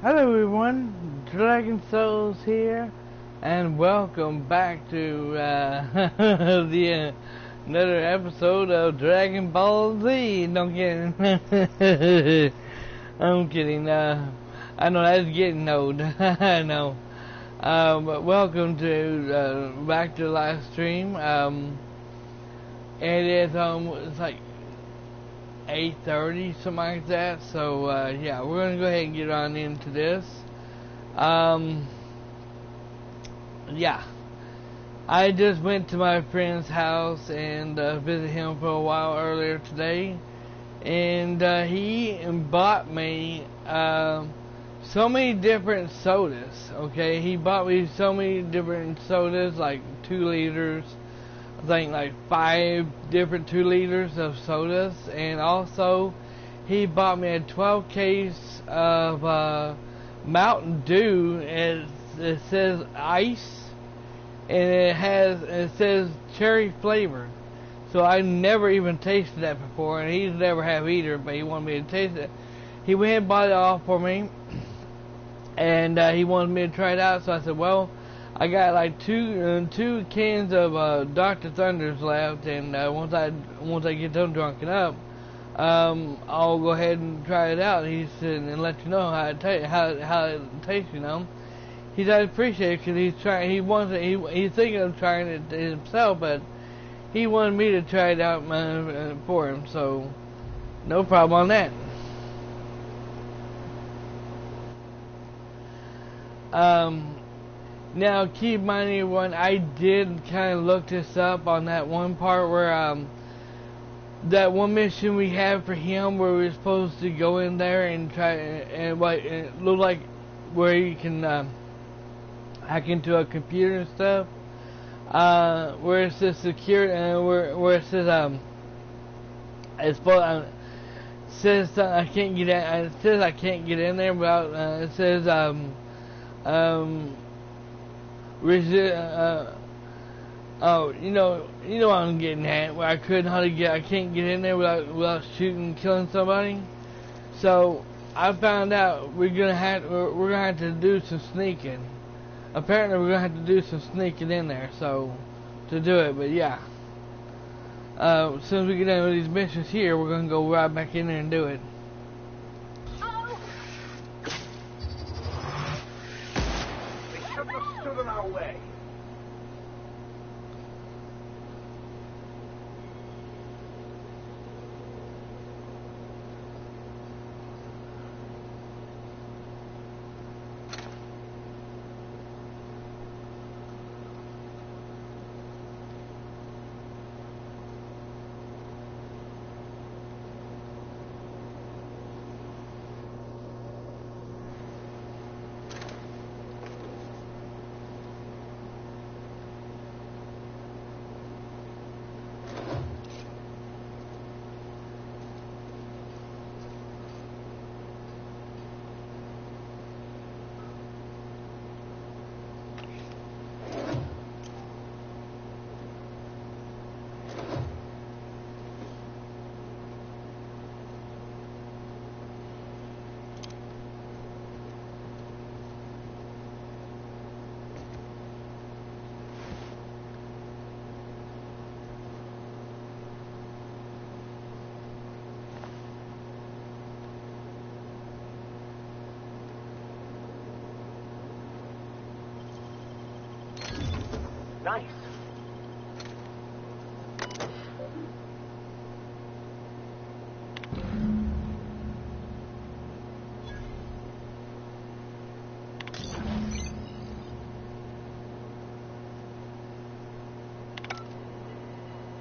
Hello everyone, Dragon Souls here, and welcome back to another episode of Dragon Ball Z. No kidding. I'm kidding. I know that's getting old. I know. But welcome to back to the live stream. It's like 8:30, something like that. So yeah, we're gonna go ahead and get on into this. Yeah, I just went to my friend's house and visited him for a while earlier today, and he bought me so many different sodas. Okay, he bought me so many different sodas, like 2 liters. I think like 5 different 2 liters of sodas, and also he bought me a 12 case of Mountain Dew. It says ice, and it says cherry flavor. So I never even tasted that before, and he's never have either. But he wanted me to taste it. He went and bought it all for me, and he wanted me to try it out. So I said, well, I got like two cans of Dr. Thunders left, and once I get them drunken up, I'll go ahead and try it out. He said, and let you know how it tastes. You know, he does appreciate it because he's trying. He's thinking of trying it himself, but he wanted me to try it out for him. So no problem on that. Now, keep in mind, everyone, I did kind of look this up on that one part where, that one mission we had for him where we were supposed to go in there and try, and what it looked like where you can, hack into a computer and stuff, where it says secure, where it says, it's supposed, says I can't get in, it says I can't get in there without, it says, oh, you know what I'm getting at, where I can't get in there without shooting and killing somebody. So I found out we're gonna have to do some sneaking. Apparently we're gonna have to do some sneaking in there, so to do it. But yeah, as soon as we get done with these missions here, we're gonna go right back in there and do it. In our way. Nice.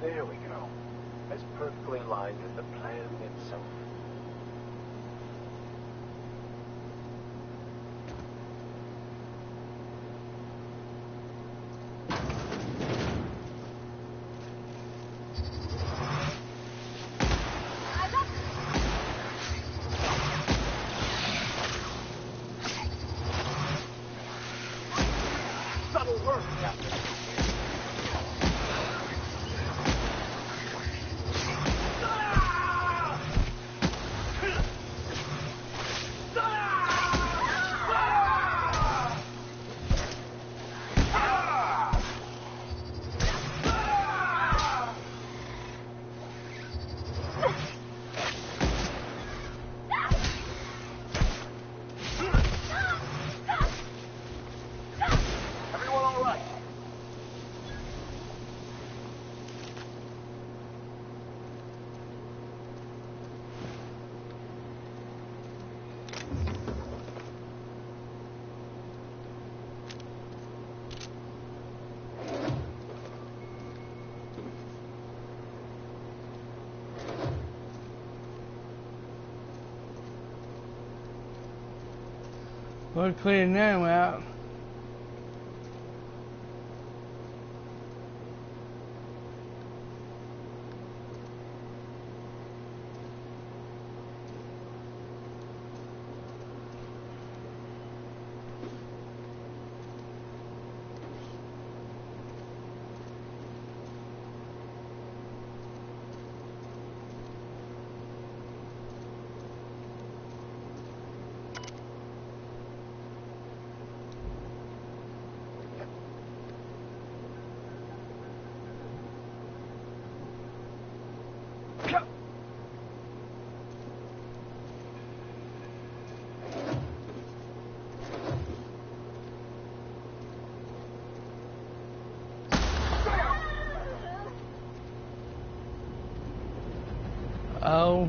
There we go. As perfectly aligned as the plan itself. We're clearing them out. Oh.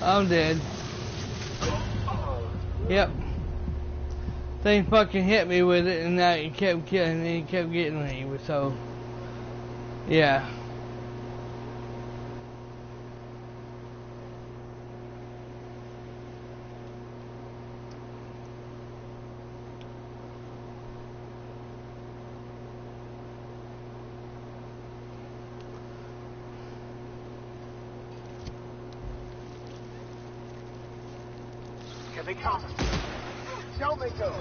I'm dead. Yep. Thing fucking hit me with it, and now he kept killing me. He kept getting me. So, yeah. Here they come. Don't make go.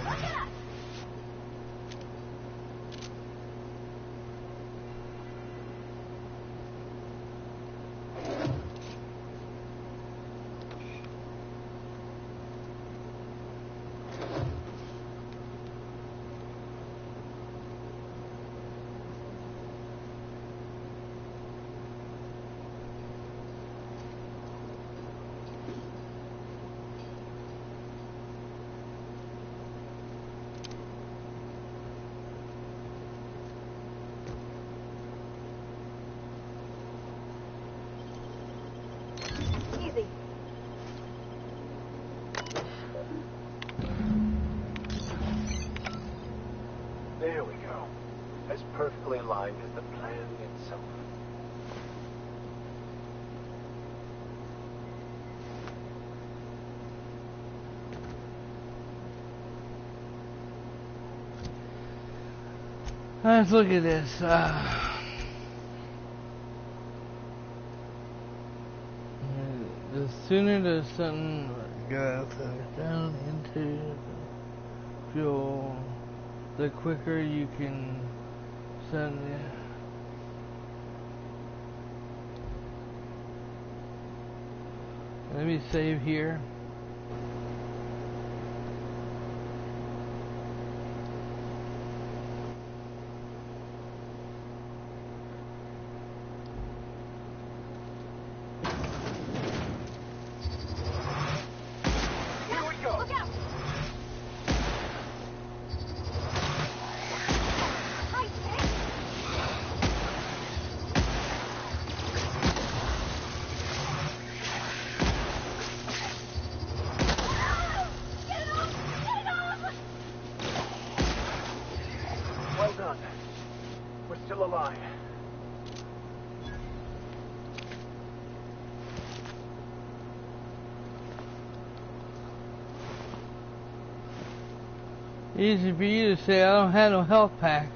There we go. As perfectly aligned as the plan itself. Let's look at this. The sooner there's something goes down into the fuel, the quicker you can send it. Let me save here. Well done. We're still alive. Easy for you to say, I don't have no health packs.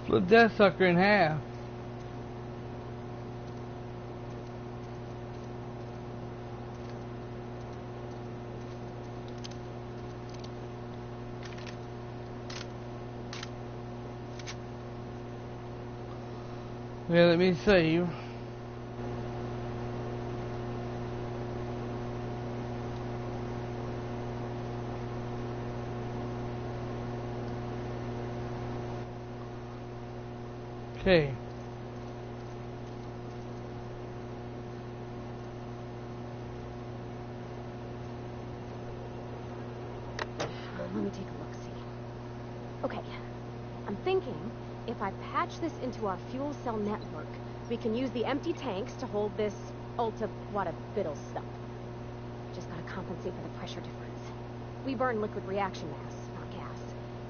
Flip that sucker in half. Yeah, let me save. Okay. Let me take a look-see. Okay, I'm thinking if I patch this into our fuel cell network, we can use the empty tanks to hold this ultra-wada-biddle stuff. Just gotta compensate for the pressure difference. We burn liquid reaction mass, not gas.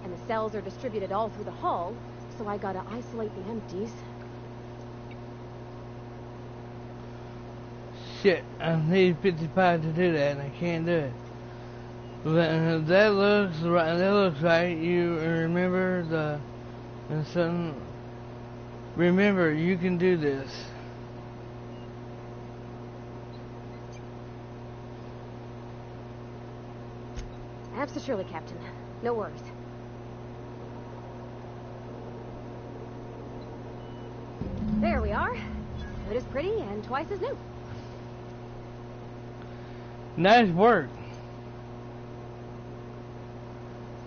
And the cells are distributed all through the hull, so I gotta isolate the empties. Shit, I need 55 to do that, and I can't do it. That looks right. That looks right. You remember the and some. Remember, you can do this. Absolutely, Captain. No worries. There we are. Good as pretty and twice as new. Nice work.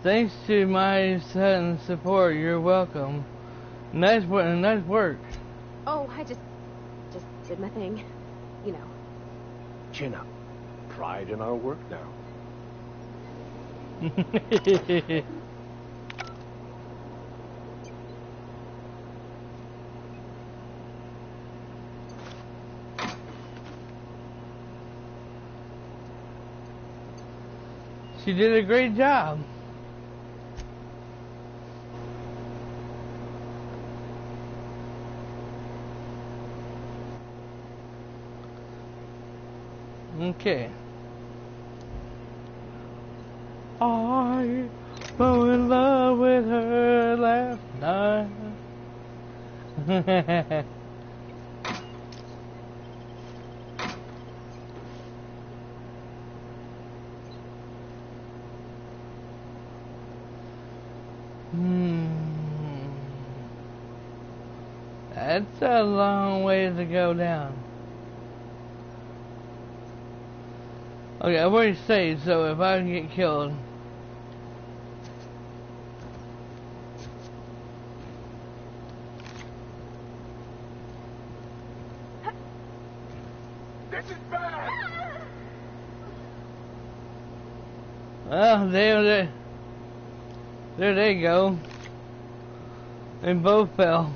Thanks to my son's support, you're welcome. Nice work. Nice work. Oh, I just did my thing. You know. Chin up. Pride in our work now. She did a great job. Okay. I fell in love with her last night. That's a long way to go down. Okay, I've already saved, so if I get killed. This is bad! Oh, there they go. They both fell.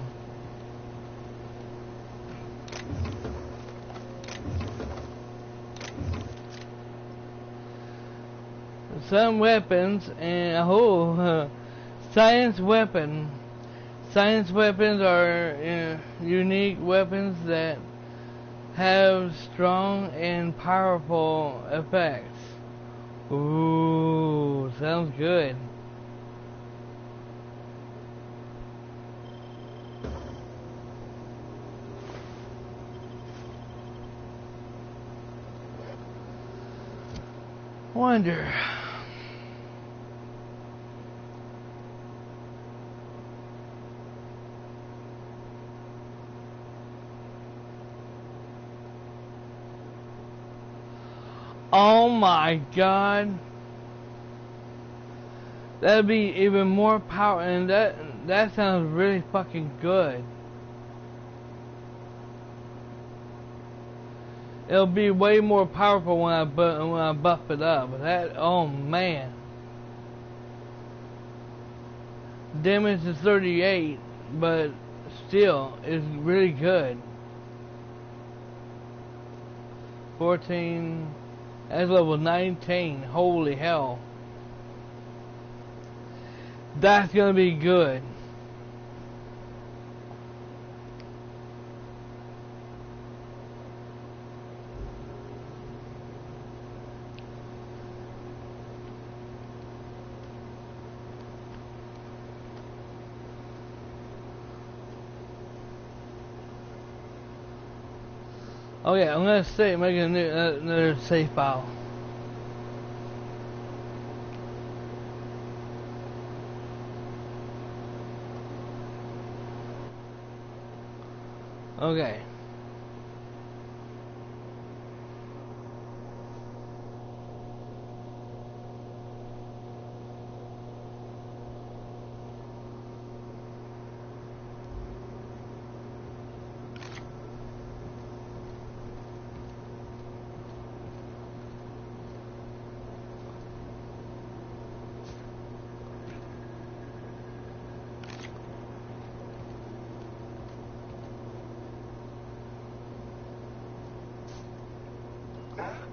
Some weapons and a whole science weapon. Science weapons are unique weapons that have strong and powerful effects. Ooh, sounds good. Wonder. Oh my god. That'd be even more power, and that sounds really fucking good. It'll be way more powerful when I buff it up. That, oh man. Damage is 38, but still, it's really good. 14, that's level 19, holy hell. That's gonna be good. Oh yeah, I'm gonna make a new another save file. Okay.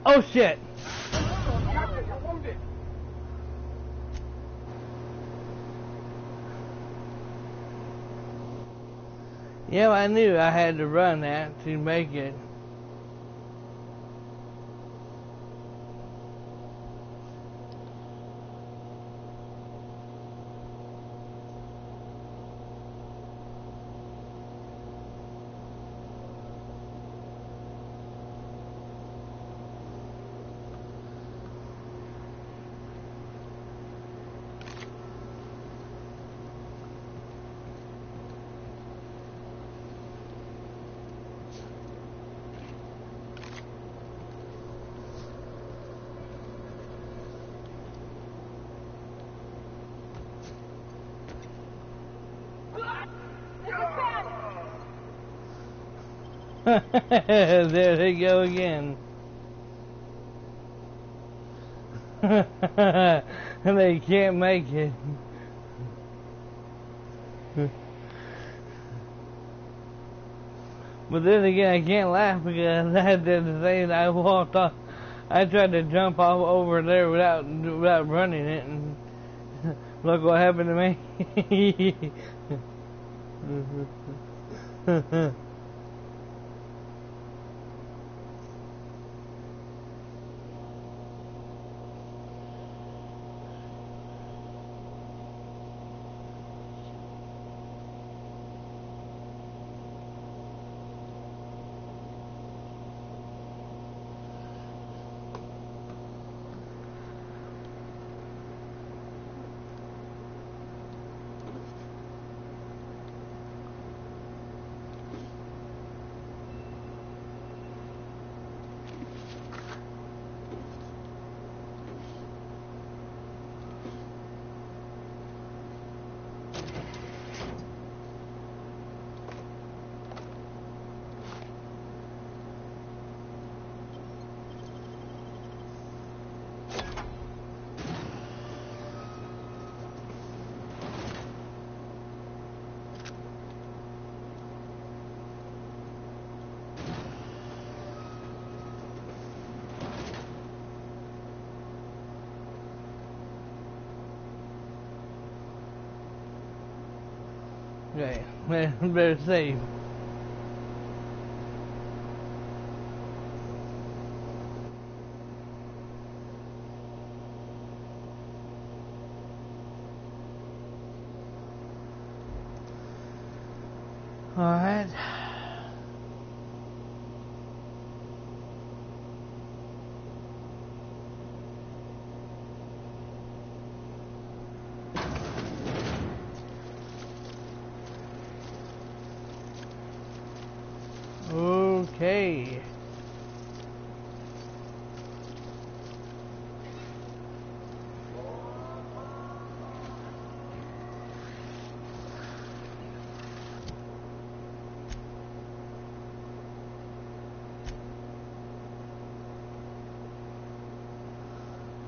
Oh shit! Captain, you're wounded. Yeah, I knew I had to run that to make it. There they go again. They can't make it. But then again, I can't laugh because I did the thing. I walked off. I tried to jump off over there without running it, and look what happened to me. Okay, better save. Alright. Okay.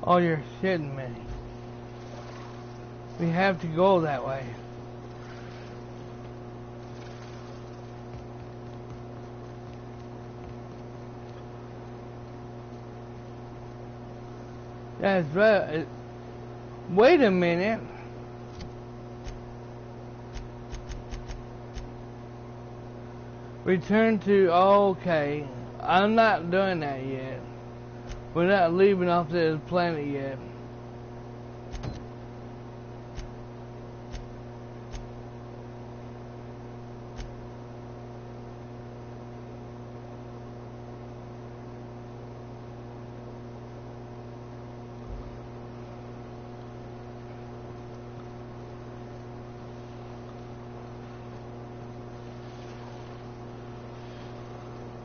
Oh, you're shitting me. We have to go that way. That's right. Wait a minute. Return to, okay. I'm not doing that yet. We're not leaving off this planet yet.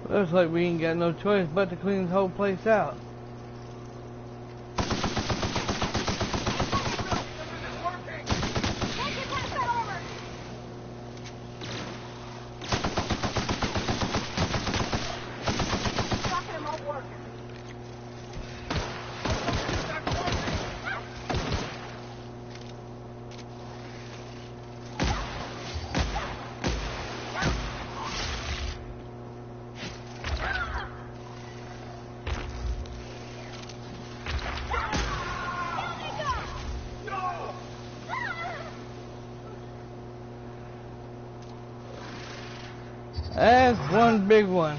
Looks like we ain't got no choice but to clean this whole place out. That's one big one.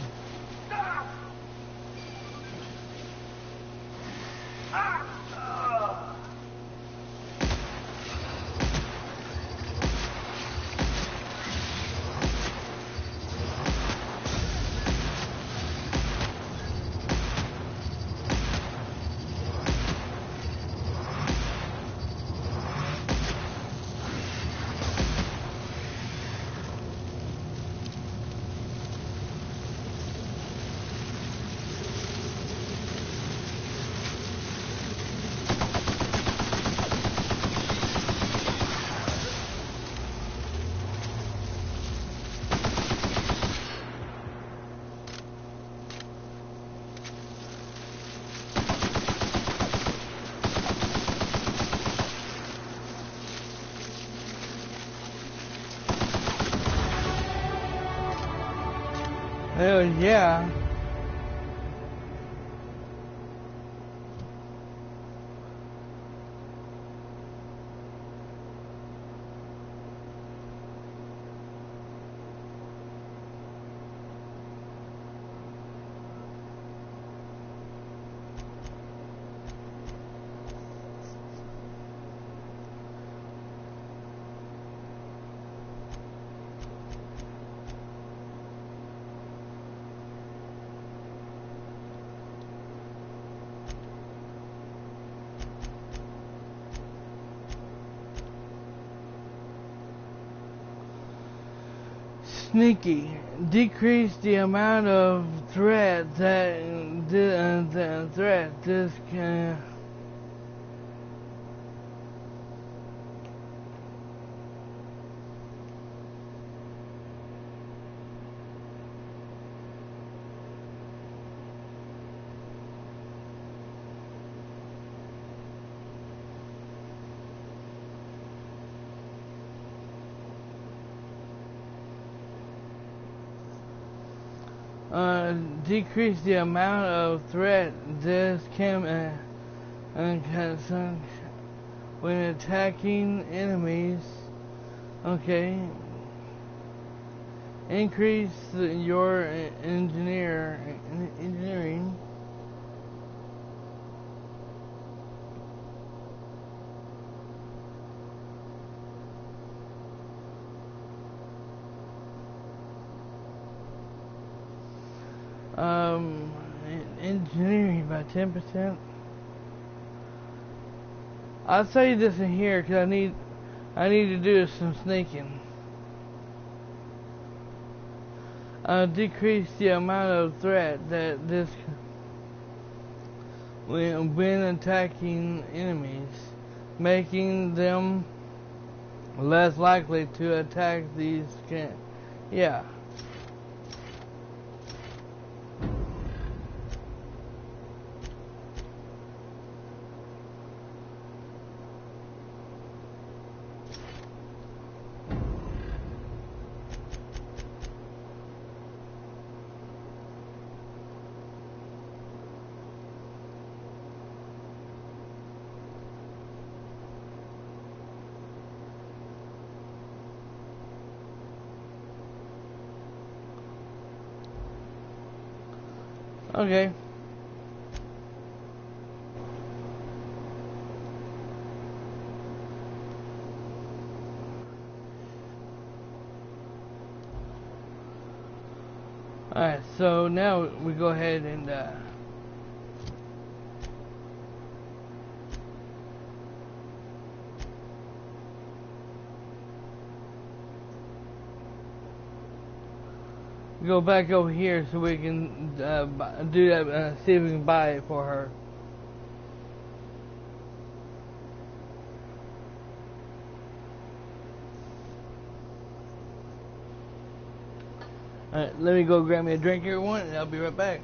Hell yeah. Sneaky. Decrease the amount of threat that this can. Decrease the amount of threat this can when attacking enemies. Okay. Increase your engineering. Engineering by 10%. I'll say this in here because I need to do some sneaking. Decrease the amount of threat that this when attacking enemies, making them less likely to attack these. Yeah. Okay. Alright, so now we go ahead and go back over here so we can do that. See if we can buy it for her. Alright, let me go grab me a drink here, one, and I'll be right back.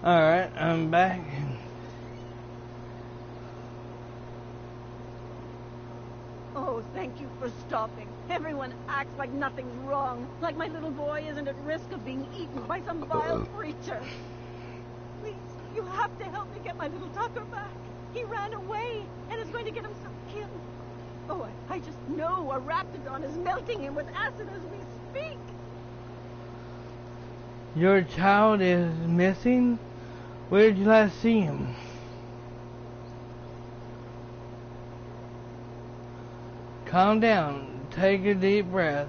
Alright, I'm back. Oh, thank you for stopping. Everyone acts like nothing's wrong, like my little boy isn't at risk of being eaten by some vile creature. Please, you have to help me get my little Tucker back. He ran away and is going to get himself killed. Oh, I just know a raptidon is melting him with acid as we speak. Your child is missing? Where did you last see him? Calm down, take a deep breath,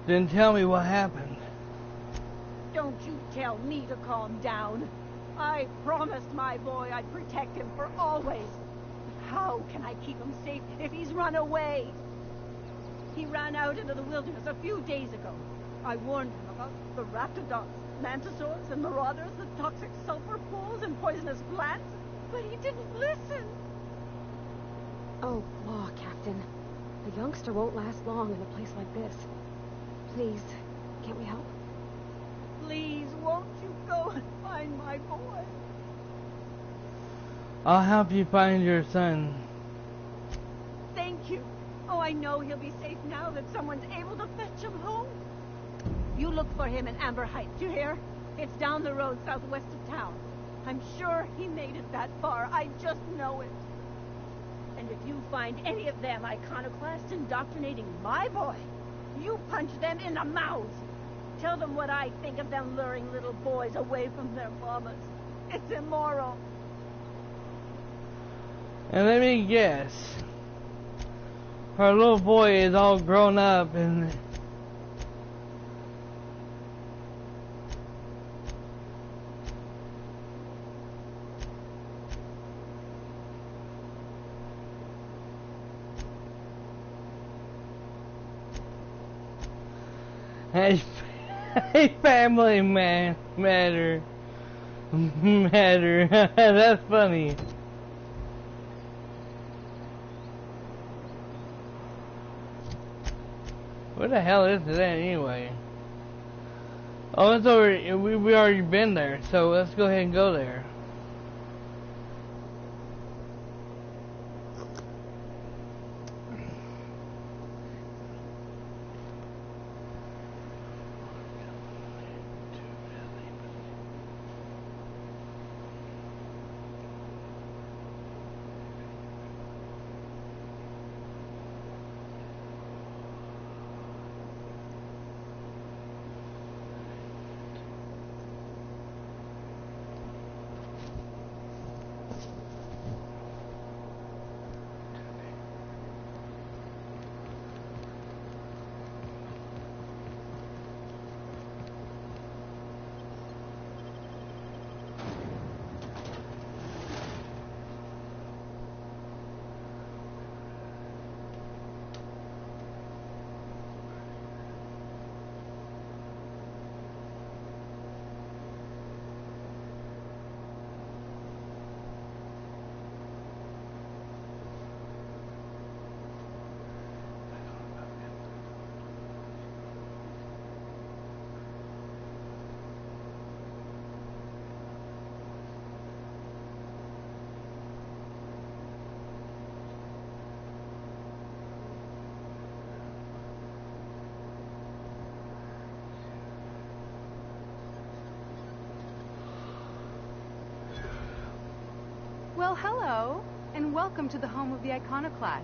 then tell me what happened. Don't you tell me to calm down. I promised my boy I'd protect him for always. But how can I keep him safe if he's run away? He ran out into the wilderness a few days ago. I warned him about the raptidons, mantisaurs, and marauders, the toxic sulfur pools, and poisonous plants, but he didn't listen. Oh, law, Captain. The youngster won't last long in a place like this. Please, can't we help? Please, won't you go and find my boy? I'll help you find your son. Thank you. Oh, I know he'll be safe now that someone's able to fetch him home. You look for him in Amber Heights, you hear? It's down the road southwest of town. I'm sure he made it that far. I just know it. And if you find any of them iconoclasts indoctrinating my boy, you punch them in the mouths. Tell them what I think of them luring little boys away from their mamas. It's immoral. And let me guess. Her little boy is all grown up and... A family matter. That's funny. Where the hell is it at anyway? Oh, it's over. We already been there, so let's go ahead and go there. Well, hello, and welcome to the home of the iconoclasts.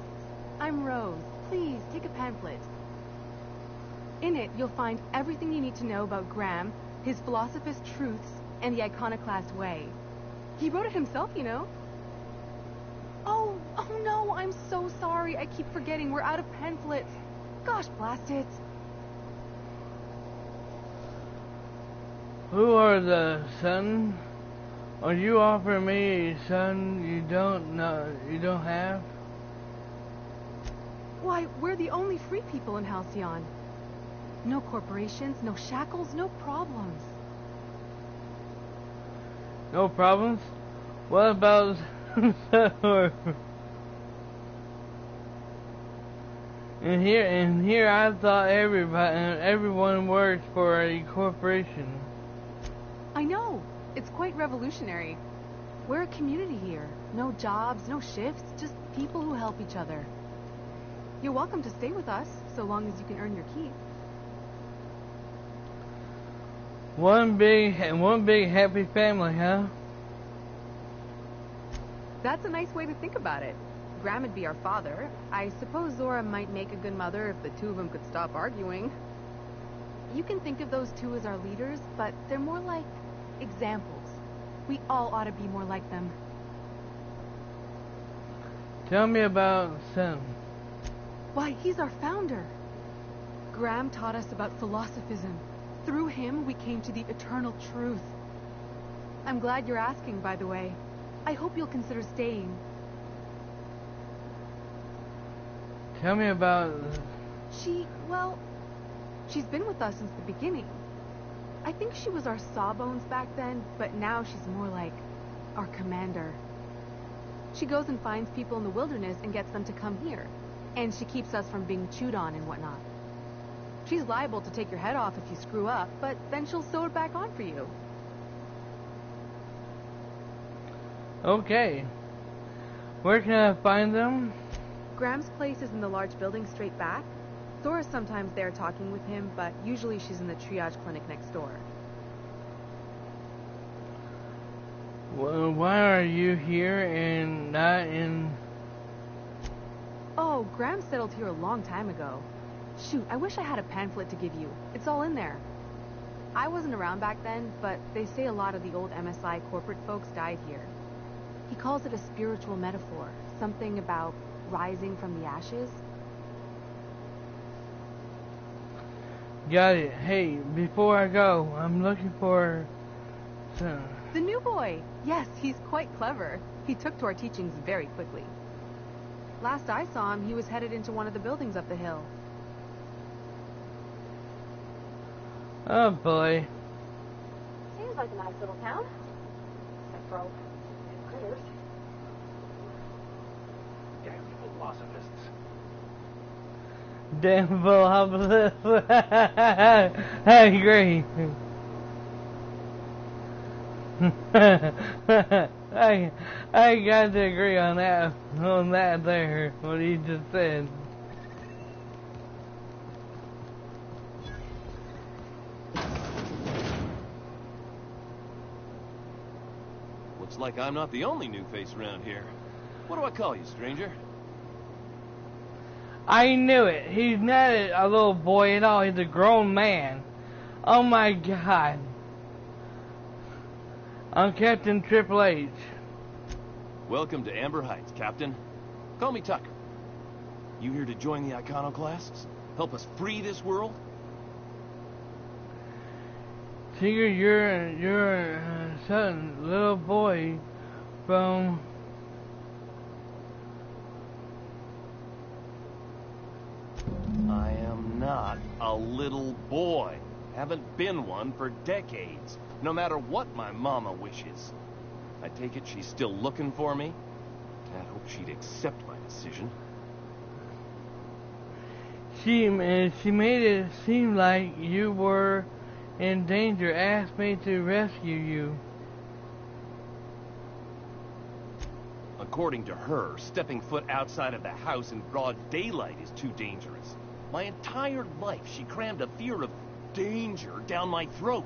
I'm Rose. Please, take a pamphlet. In it, you'll find everything you need to know about Graham, his philosophist truths, and the iconoclast way. He wrote it himself, you know. Oh no, I'm so sorry. I keep forgetting we're out of pamphlets. Gosh, blast it. Who are the son? Are you offering me a son you don't know, you don't have? Why, we're the only free people in Halcyon. No corporations, no shackles, no problems. No problems? What about And here I thought everyone worked for a corporation. I know. It's quite revolutionary. We're a community here. No jobs, no shifts, just people who help each other. You're welcome to stay with us, so long as you can earn your keep. One big happy family, huh? That's a nice way to think about it. Graham would be our father. I suppose Zora might make a good mother if the two of them could stop arguing. You can think of those two as our leaders, but they're more like examples. We all ought to be more like them. Tell me about Sam. Why, he's our founder. Graham taught us about philosophism. Through him, we came to the eternal truth. I'm glad you're asking, by the way. I hope you'll consider staying. Tell me about... She's been with us since the beginning. I think she was our sawbones back then, but now she's more like our commander. She goes and finds people in the wilderness and gets them to come here. And she keeps us from being chewed on and whatnot. She's liable to take your head off if you screw up, but then she'll sew it back on for you. Okay. Where can I find them? Graham's place is in the large building straight back. Zora's sometimes there talking with him, but usually she's in the triage clinic next door. Well, why are you here and not in... Oh, Graham settled here a long time ago. Shoot, I wish I had a pamphlet to give you. It's all in there. I wasn't around back then, but they say a lot of the old MSI corporate folks died here. He calls it a spiritual metaphor, something about rising from the ashes. Got it. Hey, before I go, I'm looking for... The new boy. Yes, he's quite clever. He took to our teachings very quickly. Last I saw him, he was headed into one of the buildings up the hill. Oh boy. Seems like a nice little town. Except for all the critters. Damn philosophists. Damn philosophers. I agree. I got to agree on that there, what he just said. Looks like I'm not the only new face around here. What do I call you, stranger? I knew it. He's not a little boy at all. He's a grown man. Oh my God. I'm Captain Triple H. Welcome to Amber Heights, Captain. Call me Tucker. You here to join the iconoclasts? Help us free this world? Tigger, you're son, little boy from... I am not a little boy. Haven't been one for decades, no matter what my mama wishes. I take it she's still looking for me? I hope she'd accept my decision. She made it seem like you were in danger. Asked me to rescue you. According to her, stepping foot outside of the house in broad daylight is too dangerous. My entire life, she crammed a fear of danger down my throat.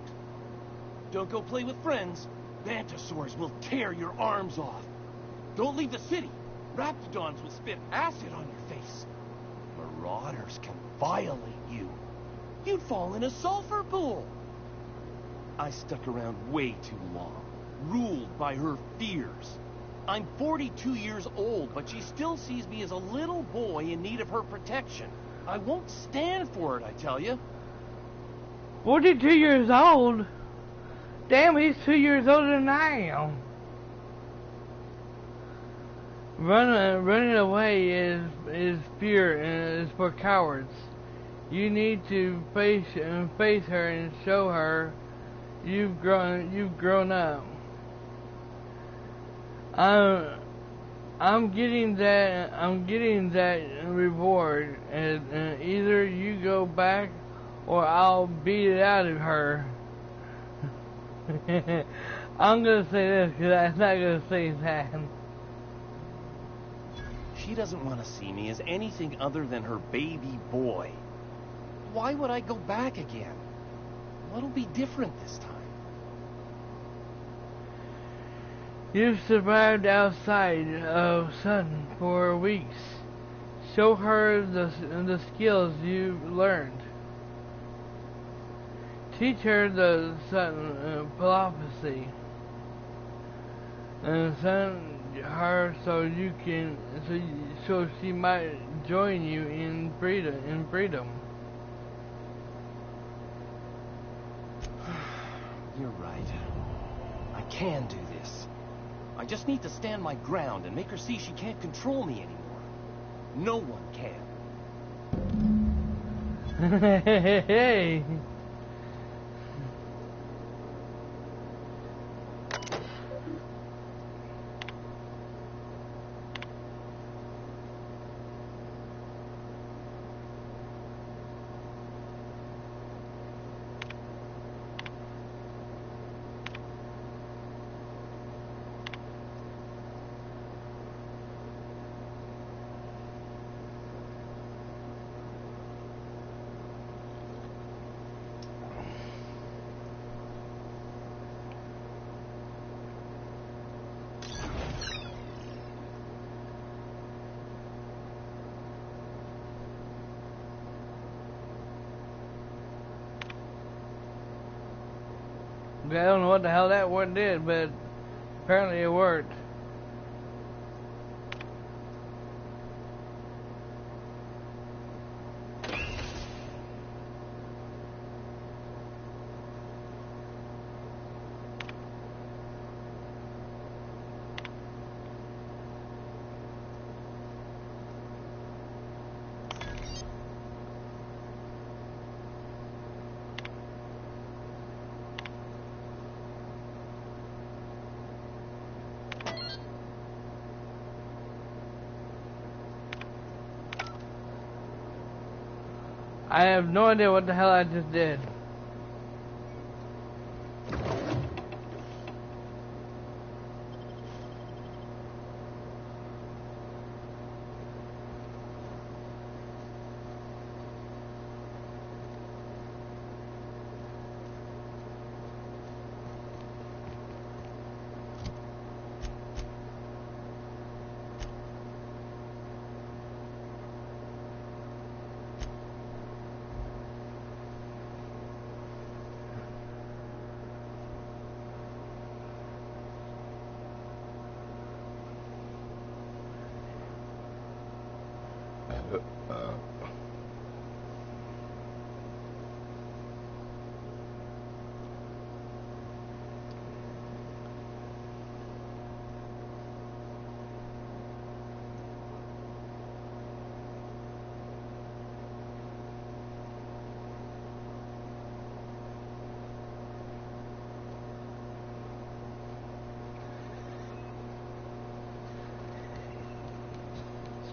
Don't go play with friends. Mantisaurs will tear your arms off. Don't leave the city. Raptidons will spit acid on your face. Marauders can violate you. You'd fall in a sulfur pool. I stuck around way too long, ruled by her fears. I'm 42 years old, but she still sees me as a little boy in need of her protection. I won't stand for it, I tell you. 42 years old? Damn, he's 2 years older than I am. Running away is fear and is for cowards. You need to face her and show her you've grown up. I'm getting that reward, and either you go back or I'll beat it out of her. I'm gonna say this because I'm not gonna say that. She doesn't want to see me as anything other than her baby boy. Why would I go back again? What'll be different this time? You've survived outside of sun for weeks. Show her the skills you've learned. Teach her the sun prophecy, and send her so she might join you in freedom. You're right. I can do this. I just need to stand my ground and make her see she can't control me anymore. No one can. Hey. I don't know what the hell that one did, but apparently it worked. I have no idea what the hell I just did.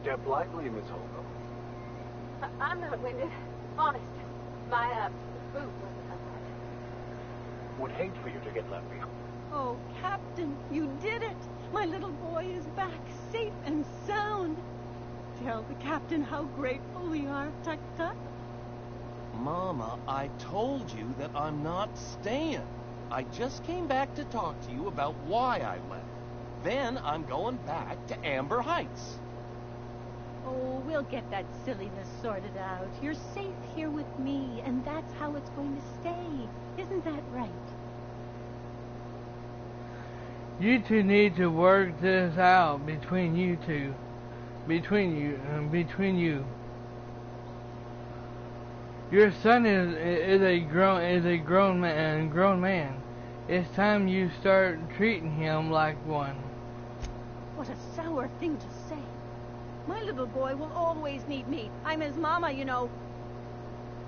Step lightly, Miss Holcomb. I'm not winded. Honest. My, boot wasn't unlocked. Would hate for you to get left behind. Oh, Captain, you did it! My little boy is back, safe and sound. Tell the captain how grateful we are, Tut-Tut. Mama, I told you that I'm not staying. I just came back to talk to you about why I left. Then I'm going back to Amber Heights. Oh, we'll get that silliness sorted out. You're safe here with me, and that's how it's going to stay. Isn't that right? You two need to work this out between you two. Between you. Your son is a grown man. It's time you start treating him like one. What a sour thing to say. My little boy will always need me. I'm his mama, you know.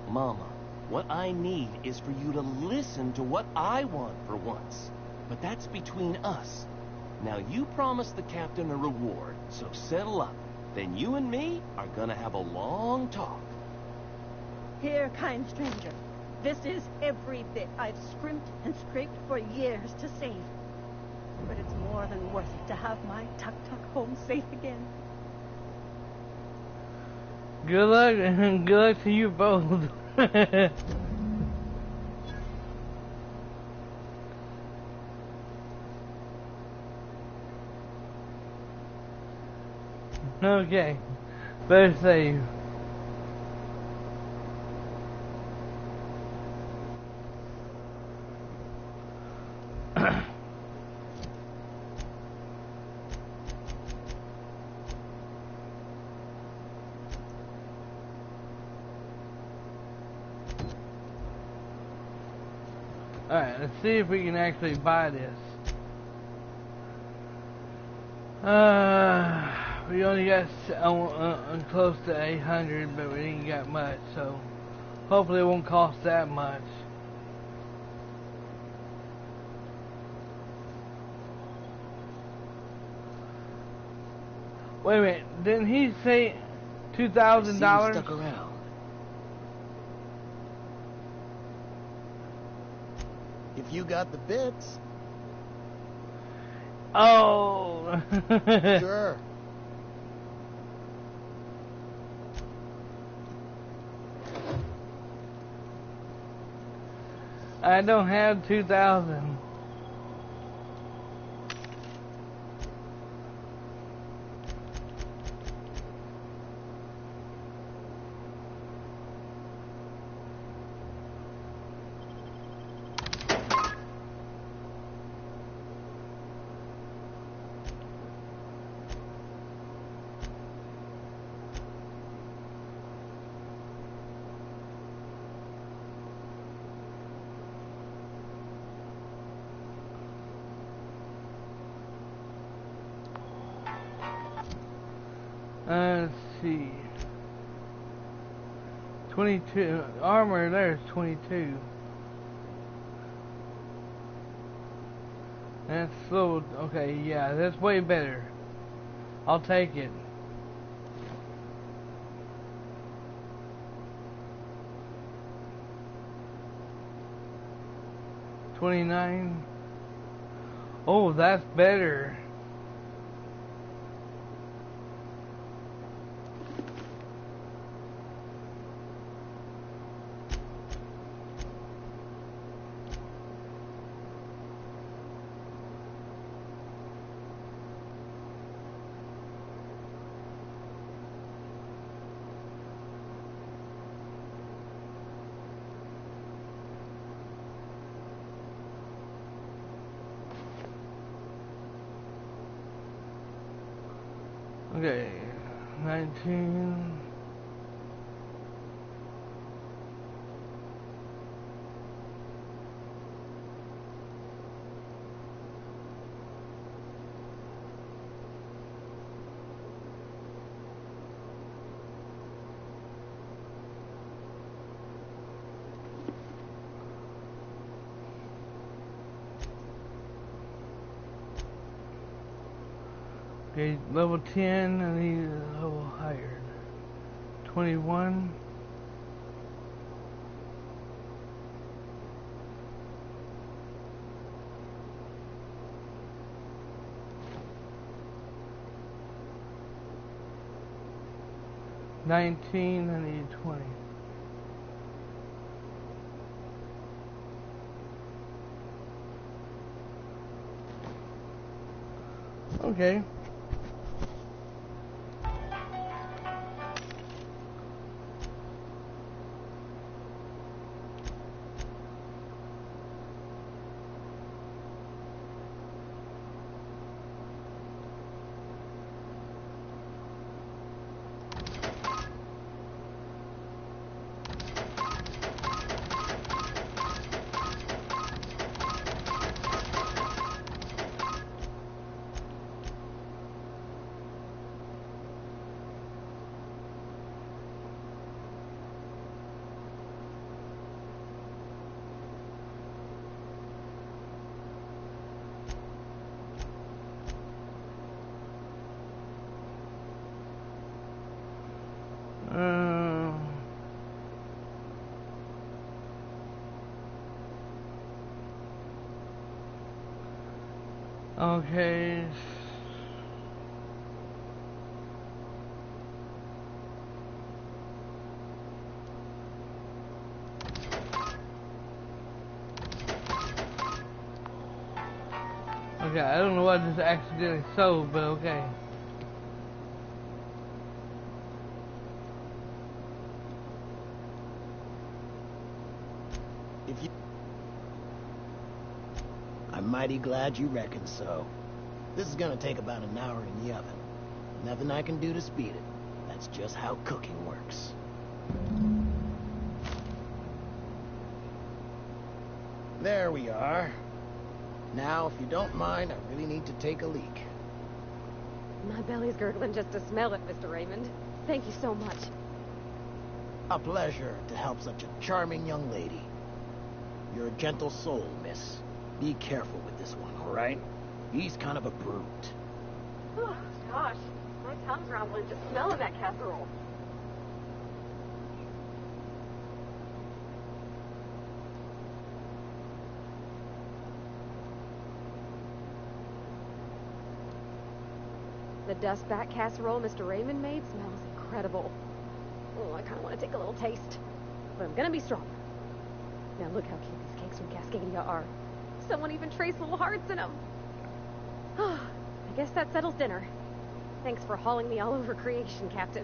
Mama, what I need is for you to listen to what I want for once. But that's between us. Now you promised the captain a reward, so settle up. Then you and me are gonna have a long talk. Here, kind stranger. This is every bit I've scrimped and scraped for years to save. But it's more than worth it to have my tuk-tuk home safe again. Good luck, and good luck to you both. Okay, better save. Alright, let's see if we can actually buy this. We only got close to 800, but we didn't got much, so hopefully it won't cost that much. Wait a minute, didn't he say $2,000? Stuck around. If you got the bits. Oh. Sure. I don't have 2,000. Let's see. 22 armor. There's 22. That's slow. Okay, yeah, that's way better. I'll take it. $29. Oh, that's better. Okay, 19. Okay, level 10, I need a level higher. 21. $19, I need 20. Okay. Okay. Okay, I don't know what I just accidentally sold, but okay. I'm mighty glad you reckon so. This is gonna take about an hour in the oven. Nothing I can do to speed it. That's just how cooking works. There we are. Now, if you don't mind, I really need to take a leak. My belly's gurgling just to smell it, Mr. Raymond. Thank you so much. A pleasure to help such a charming young lady. You're a gentle soul, miss. Be careful with this one, all right? He's kind of a brute. Oh, gosh. My tongue's rumbling just smelling that casserole. The dustback casserole Mr. Raymond made smells incredible. Oh, I kind of want to take a little taste. But I'm gonna be strong. Now look how cute these cakes from Cascadia are. Someone even traced little hearts in them. I guess that settles dinner. Thanks for hauling me all over creation, Captain.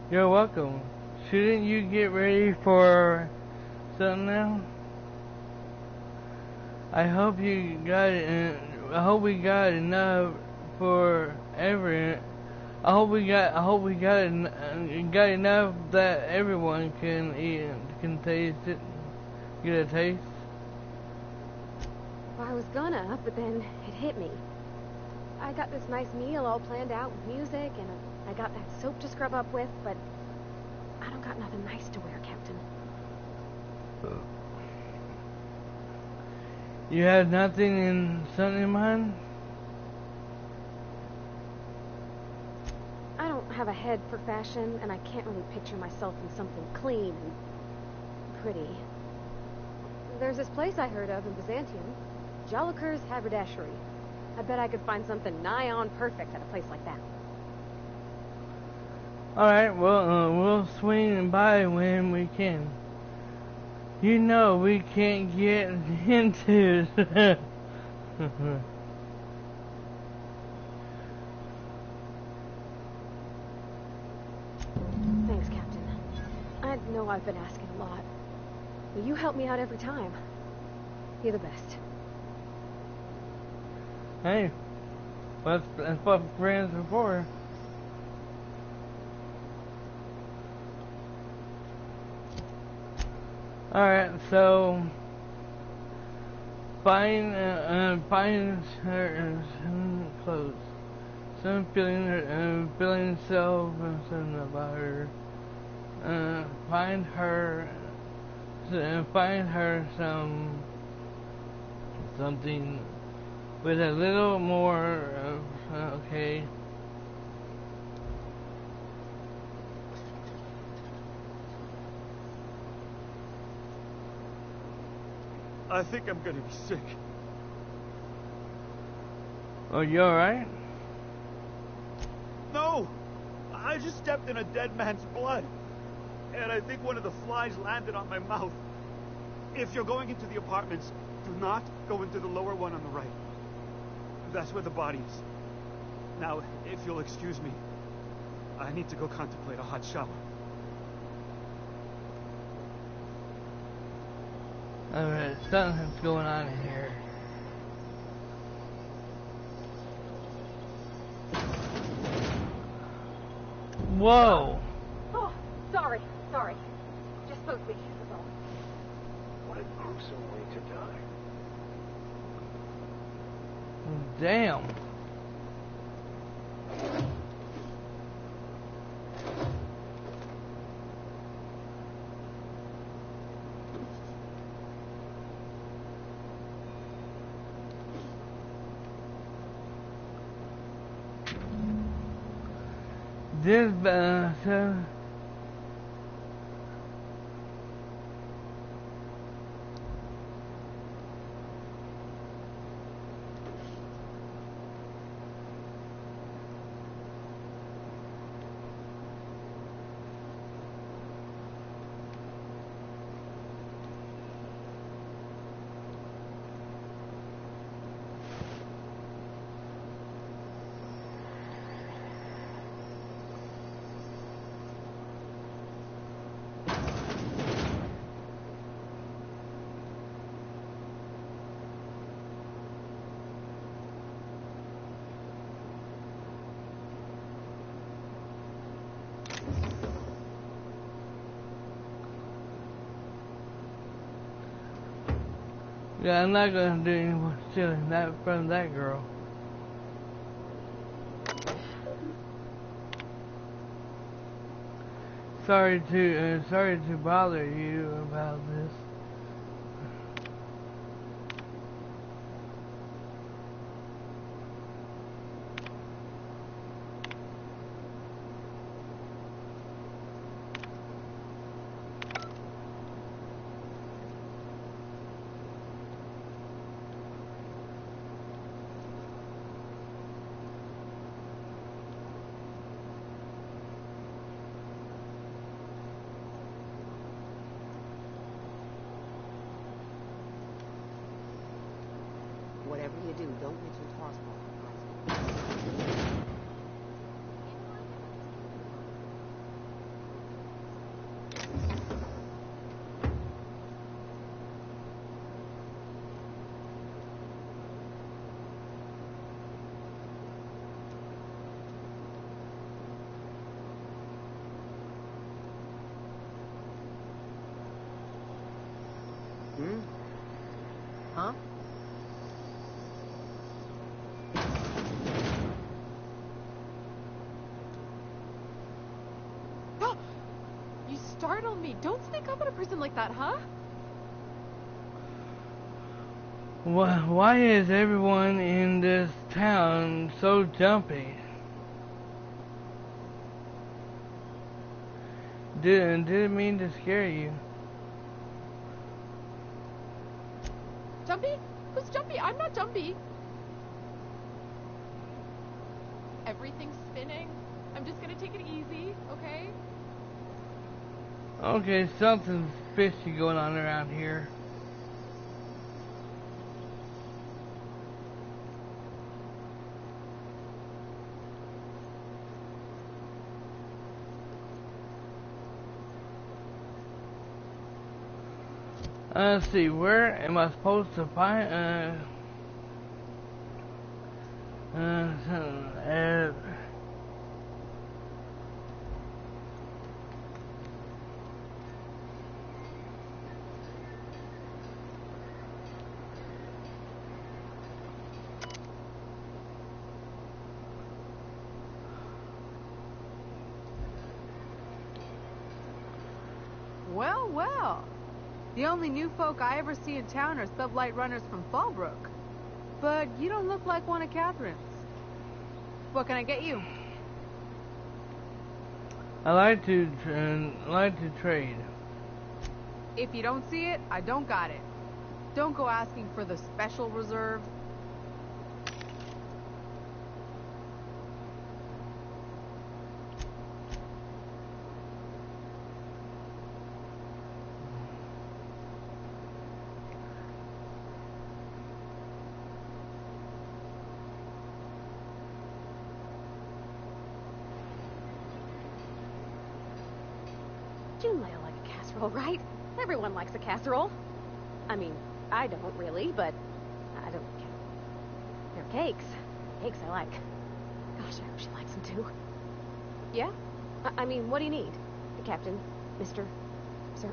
You're welcome. Shouldn't you get ready for something now? I hope you got it. I hope we got enough for every. I hope we got enough that everyone can eat, can taste it, get a taste. Well, I was gonna, but then it hit me. I got this nice meal all planned out with music, and I got that soap to scrub up with, but I don't got nothing nice to wear, Captain. You had something in mind? I don't have a head for fashion, and I can't really picture myself in something clean and pretty. There's this place I heard of in Byzantium, Jolicoeur's Haberdashery. I bet I could find something nigh on perfect at a place like that. Alright, well, we'll swing by when we can. You know we can't get into Thanks, Captain. I know I've been asking a lot, but you help me out every time. You're the best. Hey, that's what friends are for. Alright, so find her clothes. Some feeling self and something about her. Find her something with a little more okay. I think I'm gonna be sick. Oh, you alright? No! I just stepped in a dead man's blood. And I think one of the flies landed on my mouth. If you're going into the apartments, do not go into the lower one on the right. That's where the body is. Now, if you'll excuse me, I need to go contemplate a hot shower. Alright, something's going on in here. Whoa! Oh, sorry. Just those bitches was all. What a gruesome way to die. Damn. This yeah, I'm not gonna do any more stealing that in front of that girl. Sorry to bother you about this. Whatever you do, don't mention Tossball. Huh? You startled me. Don't sneak up on a person like that, huh? Why is everyone in this town so jumpy? Didn't mean to scare you. Jumpy? Who's Jumpy? I'm not Jumpy. Everything's spinning. I'm just gonna take it easy, okay? Okay, something's fishy going on around here. Let's see, where am I supposed to find, Well, well. The only new folk I ever see in town are sublight runners from Fallbrook. But you don't look like one of Catherine's. What can I get you? I like to trade. If you don't see it, I don't got it. Don't go asking for the special reserve. Junlei will like a casserole, right? Everyone likes a casserole. I mean, I don't really, but I don't care. They're cakes. Cakes I like. Gosh, I hope she likes them too. Yeah? I mean, what do you need? Captain? Mr. Sir?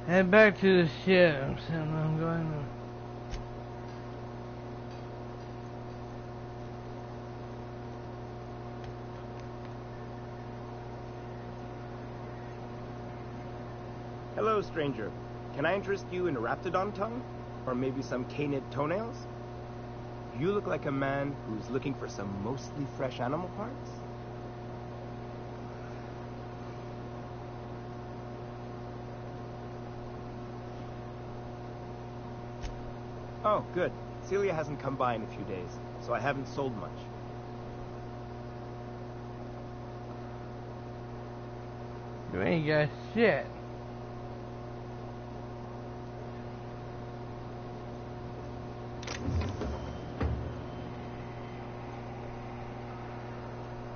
Head back to the ships, and I'm going to... Hello, stranger. Can I interest you in raptidon tongue? Or maybe some canid toenails? You look like a man who's looking for some mostly fresh animal parts. Oh, good. Celia hasn't come by in a few days, so I haven't sold much. You ain't got shit.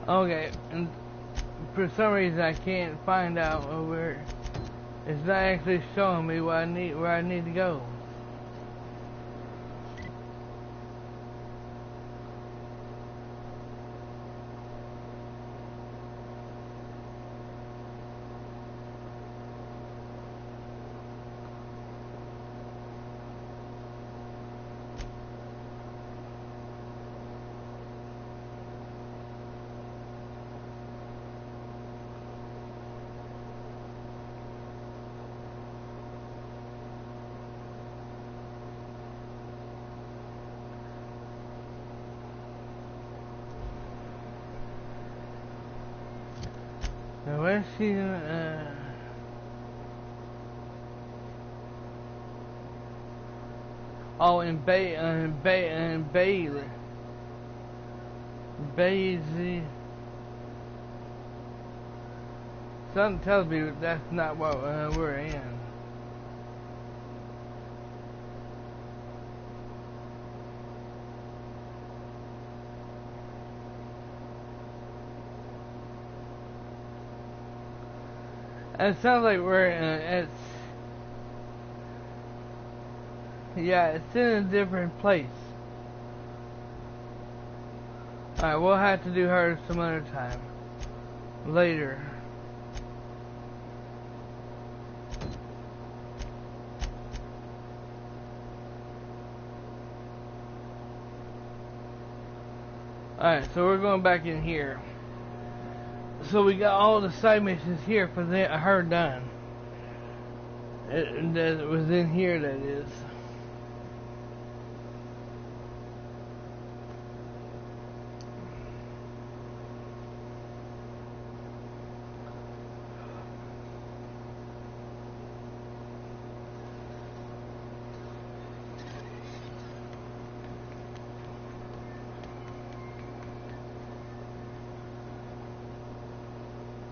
Okay, and for some reason I can't find out where it's not actually showing me where I need to go. Now where's she? Oh, in Bailey. Bailey. Something tells me that's not what we're in. It sounds like we're in, it's in a different place. Alright, we'll have to do her some other time. Later. Alright, so we're going back in here. So we got all the side missions here for her done. That was in here, that is.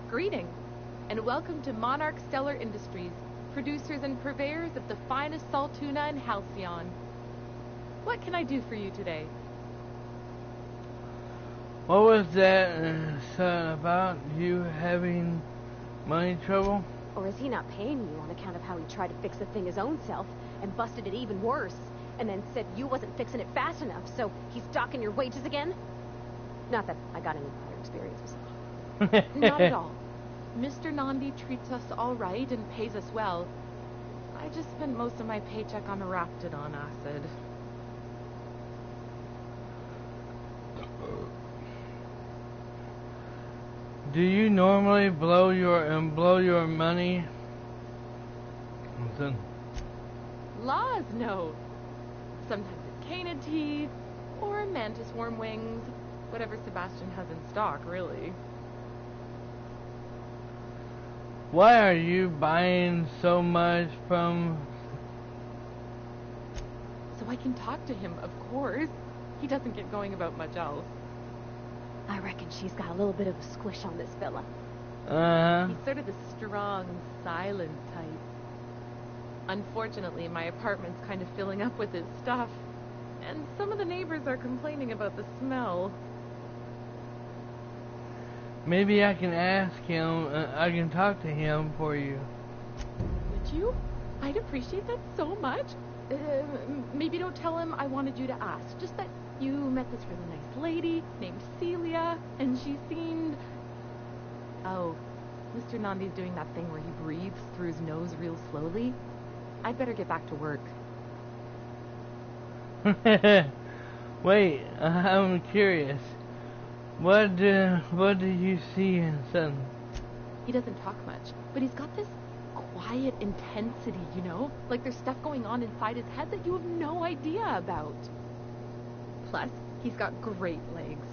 Greetings, and welcome to Monarch Stellar Industries, producers and purveyors of the finest salt tuna in Halcyon. What can I do for you today? What was that about you having money trouble? Or is he not paying you on account of how he tried to fix the thing his own self and busted it even worse, and then said you wasn't fixing it fast enough, so he's docking your wages again? Not that I got any prior experience with such. Not at all. Mr. Nandi treats us all right and pays us well. I just spent most of my paycheck on raptidon acid. Do you normally blow your money? Laws, no. Sometimes it's canid tea, or mantis worm wings. Whatever Sebastian has in stock, really. Why are you buying so much from... So I can talk to him, of course. He doesn't get going about much else. I reckon she's got a little bit of a squish on this fella. Uh-huh. He's sort of the strong, silent type. Unfortunately, my apartment's kind of filling up with his stuff. And some of the neighbors are complaining about the smell. Maybe I can ask him, I can talk to him for you. Would you? I'd appreciate that so much. Maybe don't tell him I wanted you to ask. Just that you met this really nice lady named Celia, and she seemed... Oh, Mr. Nandi's doing that thing where he breathes through his nose real slowly. I'd better get back to work. Wait, I'm curious. What do you see in Sutton? He doesn't talk much, but he's got this quiet intensity, you know? Like there's stuff going on inside his head that you have no idea about. Plus, he's got great legs.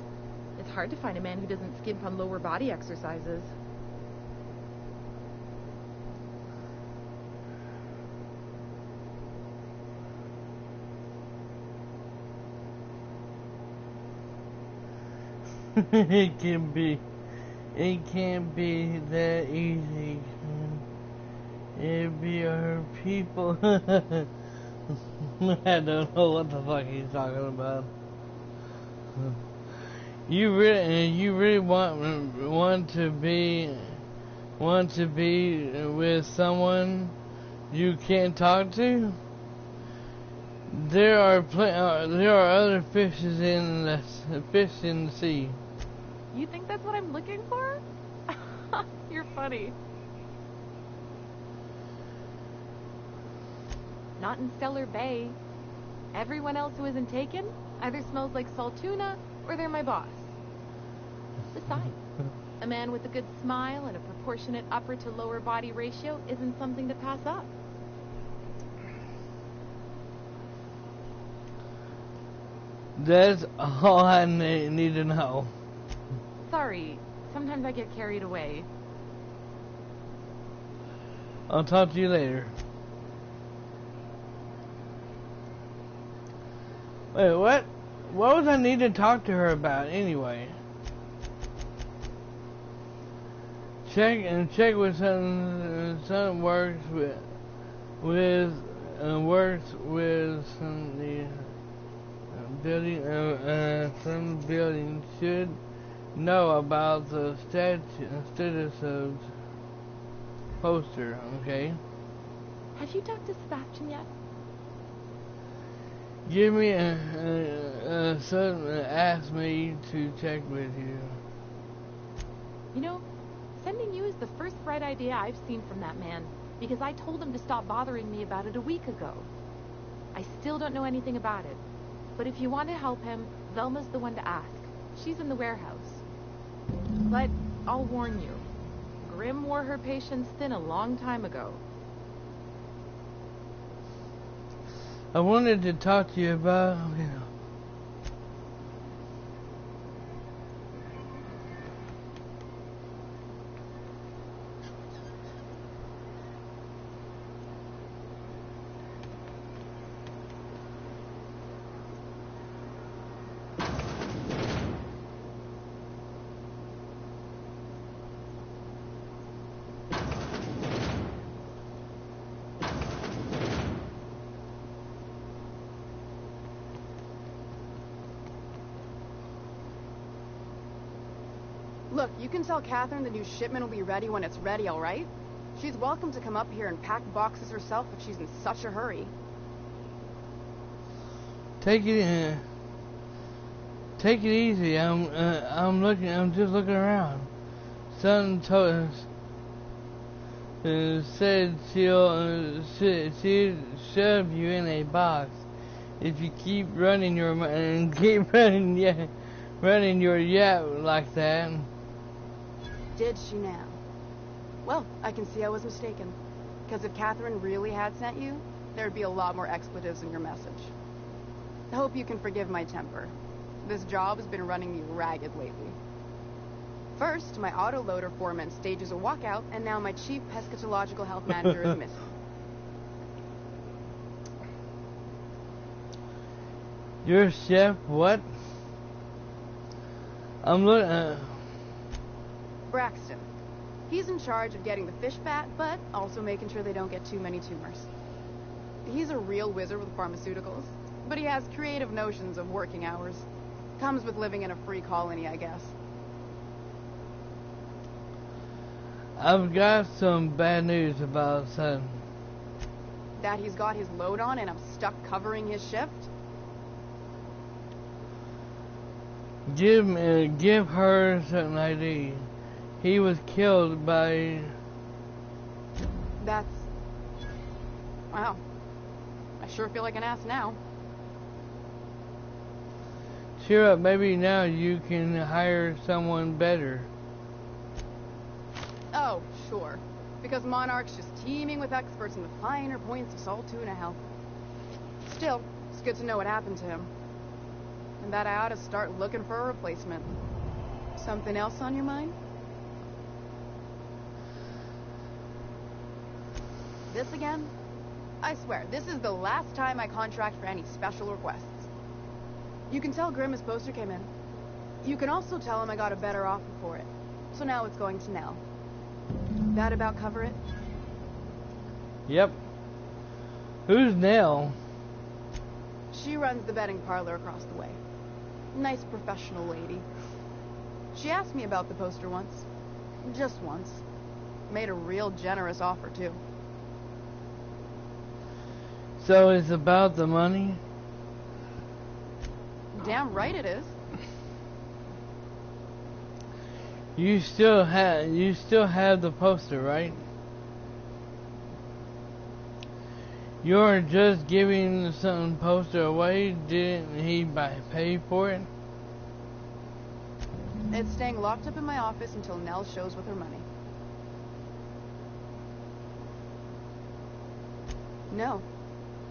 It's hard to find a man who doesn't skimp on lower body exercises. It can't be that easy. It'd be our people. I don't know what the fuck he's talking about. You really want to be with someone you can't talk to? There are other fishes in the sea. You think that's what I'm looking for? You're funny. Not in Stellar Bay. Everyone else who isn't taken either smells like salt tuna or they're my boss. Besides, a man with a good smile and a proportionate upper to lower body ratio isn't something to pass up. That's all I need to know. Sorry, sometimes I get carried away. I'll talk to you later. Wait, what? What was I need to talk to her about anyway? Check with some works with some building. Some building should know about the status of poster. Okay. Have you talked to Sebastian yet? Give me son asked me to check with you. You know, sending you is the first bright idea I've seen from that man, because I told him to stop bothering me about it a week ago. I still don't know anything about it, but if you want to help him, Velma's the one to ask. She's in the warehouse. But I'll warn you, Grim wore her patience thin a long time ago. I wanted to talk to you about, Look, you can tell Catherine the new shipment will be ready when it's ready, all right? She's welcome to come up here and pack boxes herself if she's in such a hurry. Take it easy. I'm just looking around. Son told us, said she'll shove you in a box if you keep running your yap like that. Did she now? Well, I can see I was mistaken. Because if Catherine really had sent you, there'd be a lot more expletives in your message. I hope you can forgive my temper. This job has been running me ragged lately. First, my autoloader foreman stages a walkout, and now my chief eschatological health manager is missing. Your chef, what? I'm looking. Braxton. He's in charge of getting the fish fat, but also making sure they don't get too many tumors. He's a real wizard with pharmaceuticals, but he has creative notions of working hours. Comes with living in a free colony, I guess. I've got some bad news about son. That he's got his load on and I'm stuck covering his shift? Give her certain ID. He was killed by... That's... Wow. I sure feel like an ass now. Cheer up, maybe now you can hire someone better. Oh, sure. Because Monarch's just teeming with experts in the finer points of salt tuna health. Still, it's good to know what happened to him. And that I ought to start looking for a replacement. Something else on your mind? This again? I swear, this is the last time I contract for any special requests. You can tell Grimm his poster came in. You can also tell him I got a better offer for it. So now it's going to Nell. That about cover it? Yep. Who's Nell? She runs the betting parlor across the way. Nice professional lady. She asked me about the poster once. Just once. Made a real generous offer, too. So it's about the money? Damn right it is. You still have the poster, right? You're just giving some poster away. Didn't he pay for it? It's staying locked up in my office until Nell shows with her money. No.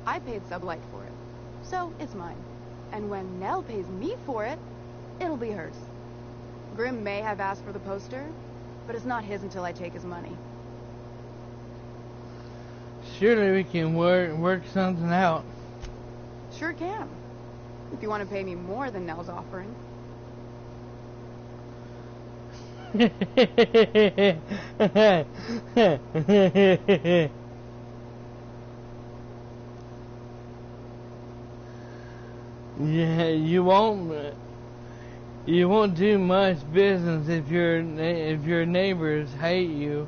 I paid Sublight for it. So, it's mine. And when Nell pays me for it, it'll be hers. Grimm may have asked for the poster, but it's not his until I take his money. Surely we can work something out. Sure can. If you want to pay me more than Nell's offering. Yeah, you won't do much business if your neighbors hate you.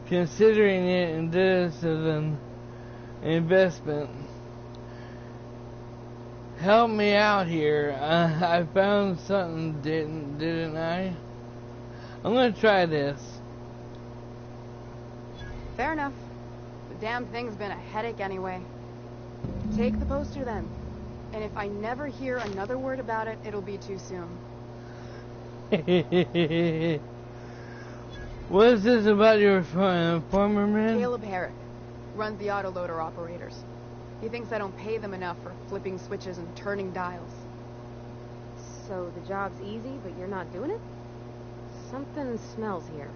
Considering it this as an investment. Help me out here. I found something, didn't I? I'm gonna try this. Fair enough. The damn thing's been a headache anyway. Take the poster then. And if I never hear another word about it, it'll be too soon. What is this about your former man? Caleb Herrick runs the autoloader operators. He thinks I don't pay them enough for flipping switches and turning dials. So the job's easy, but you're not doing it? Something smells here.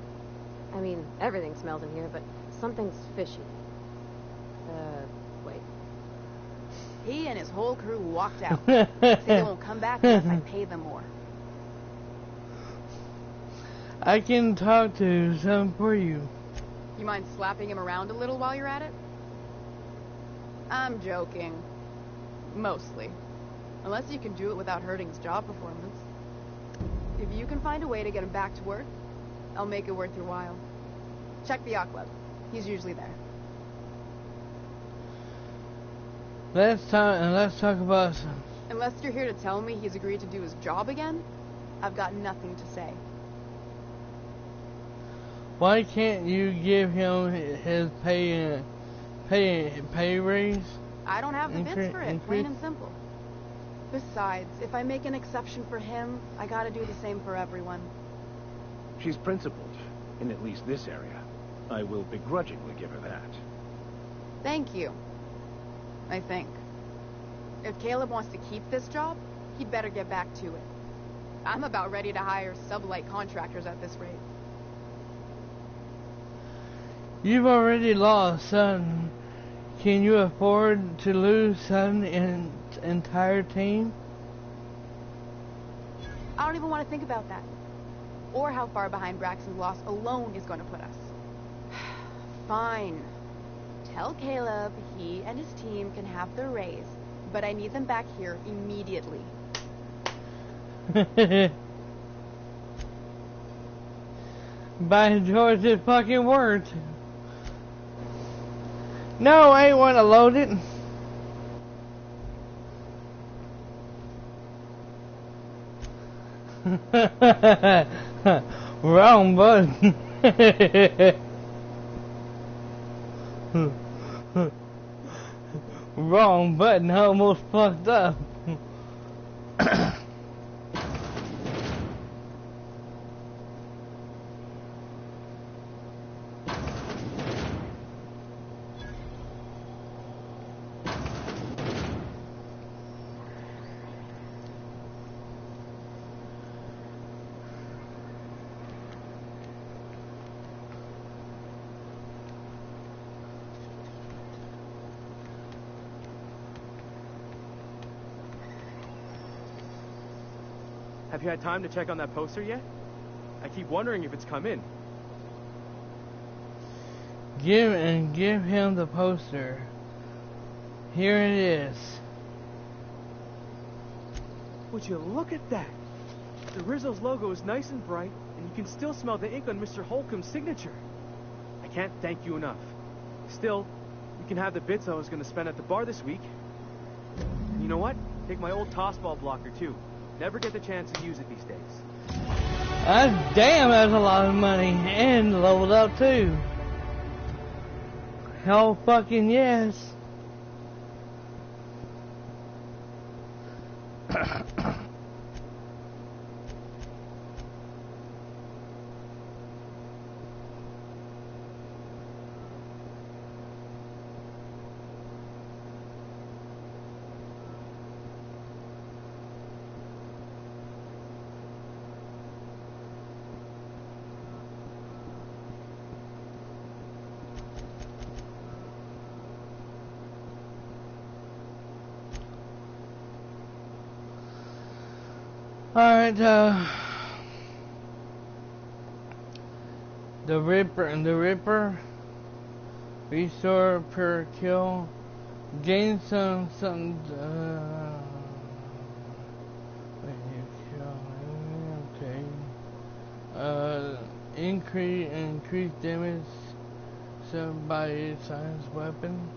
I mean, everything smells in here, but something's fishy. Wait. He and his whole crew walked out. Say they won't come back unless I pay them more. I can talk to some for you. You mind slapping him around a little while you're at it? I'm joking. Mostly. Unless you can do it without hurting his job performance. If you can find a way to get him back to work, I'll make it worth your while. Check the yacht club. He's usually there. Let's talk about some. Unless you're here to tell me he's agreed to do his job again, I've got nothing to say. Why can't you give him his pay raise? I don't have the bits for it, plain and simple. Besides, if I make an exception for him, I gotta do the same for everyone. She's principled, in at least this area. I will begrudgingly give her that. Thank you. I think. If Caleb wants to keep this job, he'd better get back to it. I'm about ready to hire sublight contractors at this rate. You've already lost, son. Can you afford to lose son and entire team? I don't even want to think about that. Or how far behind Braxton's loss alone is going to put us. Fine. Tell Caleb he and his team can have their raise, but I need them back here immediately. By George's fucking words. No, I ain't want to load it. Wrong button. Wrong button, almost fucked up. Have you had time to check on that poster yet? I keep wondering if it's come in. Give him the poster. Here it is. Would you look at that? The Rizzo's logo is nice and bright, and you can still smell the ink on Mr. Holcomb's signature. I can't thank you enough. Still, you can have the bits I was going to spend at the bar this week. And you know what? Take my old tossball blocker, too. Never get the chance to use it these days. Damn, that's a lot of money. And leveled up, too. Hell fucking yes. Alright, the Ripper, restore per kill, gain something, okay, increase damage by science weapon.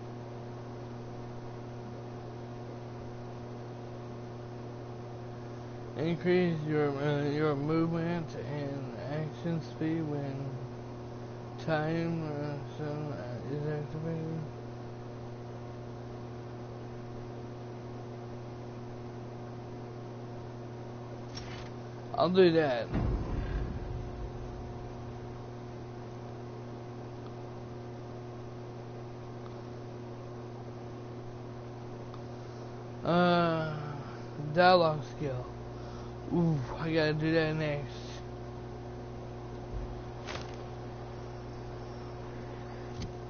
Increase your movement and action speed when time is activated. I'll do that. Dialogue skill. Ooh, I gotta do that next.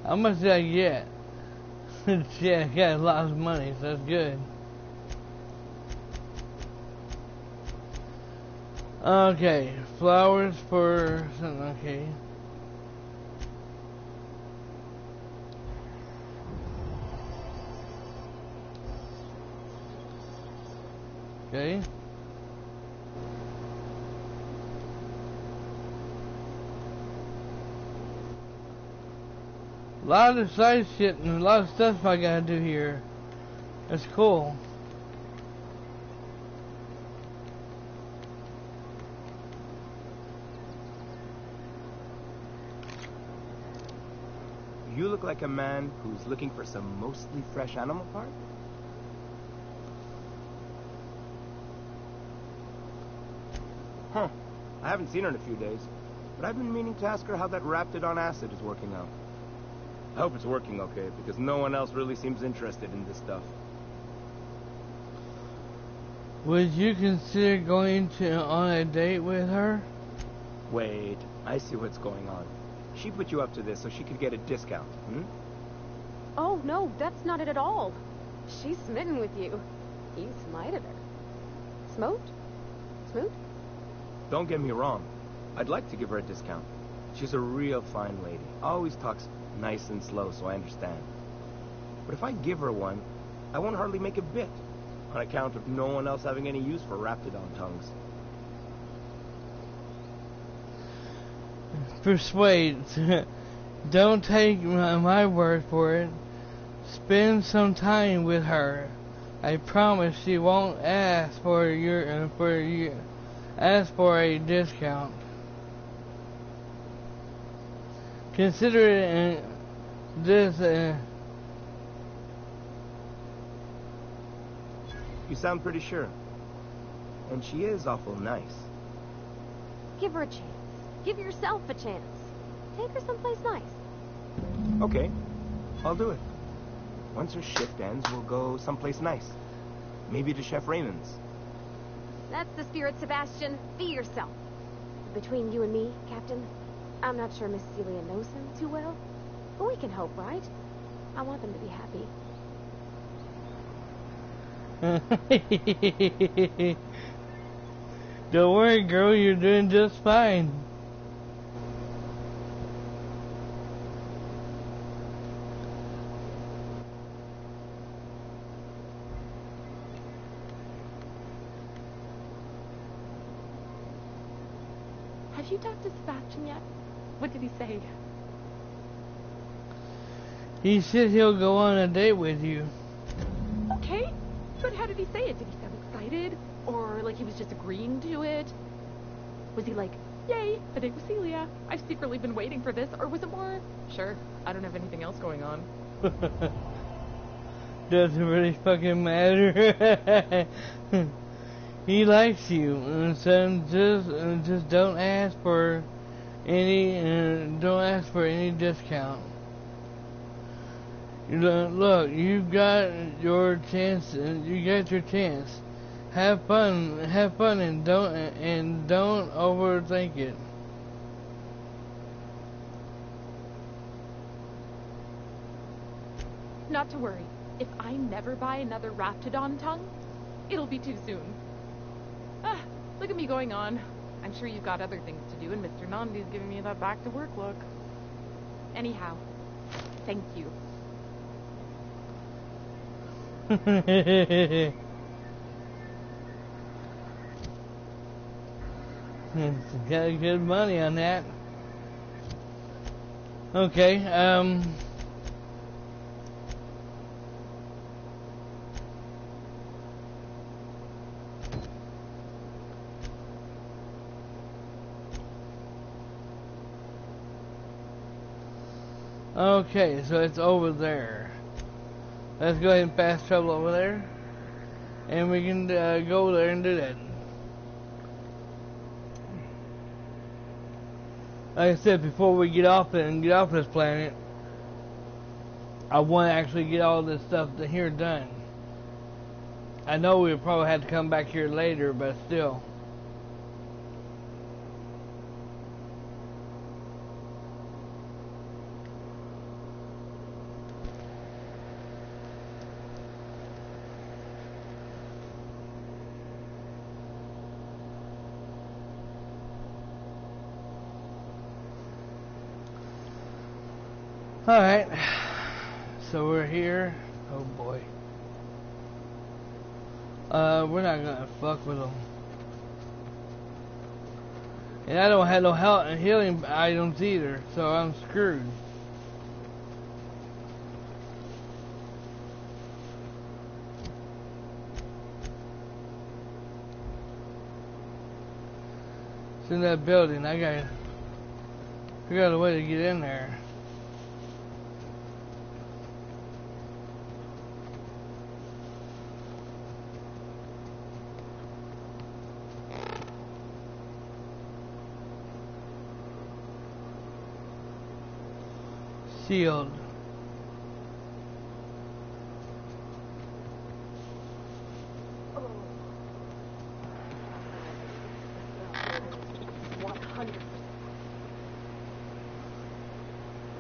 How much did I get? Yeah, I got a lot of money, so that's good. Okay, flowers for something, okay. Okay. A lot of side shit and a lot of stuff I gotta do here. That's cool. You look like a man who's looking for some mostly fresh animal part? Huh. I haven't seen her in a few days, but I've been meaning to ask her how that Raptidon acid is working out. I hope it's working okay, because no one else really seems interested in this stuff. Would you consider going on a date with her? Wait, I see what's going on. She put you up to this so she could get a discount, hmm? Oh, no, that's not it at all. She's smitten with you. You smited her. Smote? Smoot? Don't get me wrong. I'd like to give her a discount. She's a real fine lady. Always talks nice and slow, so I understand. But if I give her one, I won't hardly make a bit, on account of no one else having any use for Raptidon tongues. Persuade. Don't take my word for it. Spend some time with her. I promise she won't ask for a discount. Consider it this. You sound pretty sure. And she is awful nice. Give her a chance. Give yourself a chance. Take her someplace nice. Okay, I'll do it. Once her shift ends, we'll go someplace nice. Maybe to Chef Raymond's. That's the spirit, Sebastian. Be yourself. Between you and me, Captain, I'm not sure Miss Celia knows him too well. But we can hope, right? I want them to be happy. Don't worry, girl. You're doing just fine. Have you talked to Sebastian yet? What did he say? He said he'll go on a date with you. Okay, but how did he say it? Did he sound excited? Or like he was just agreeing to it? Was he like, yay, a date with Celia. I've secretly been waiting for this. Or was it more, sure, I don't have anything else going on. Doesn't really fucking matter. He likes you, so just don't ask for any discount. Look, you got your chance. You got your chance. Have fun, and don't overthink it. Not to worry. If I never buy another Raptidon tongue, it'll be too soon. Ah, look at me going on. I'm sure you've got other things to do, and Mr. Nandi's giving me that back-to-work look. Anyhow, thank you. Got good money on that. Okay, okay, so it's over there. Let's go ahead and fast travel over there, and we can go there and do that. Like I said, before we get off this planet, I want to actually get all this stuff here done. I know we'll probably have to come back here later, but still. Alright, so we're here. Oh boy. We're not gonna fuck with them. And I don't have no healing items either, so I'm screwed. It's in that building. I got a way to get in there. Sealed.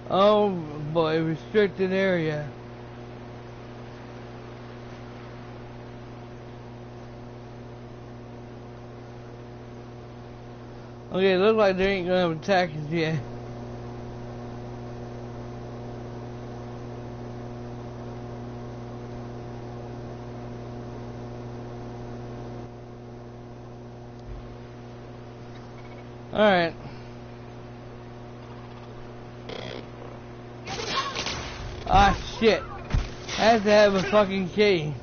Oh boy, restricted area. Okay, it looks like they ain't gonna attack us yet. Alright. Ah, shit. Has to have a fucking key.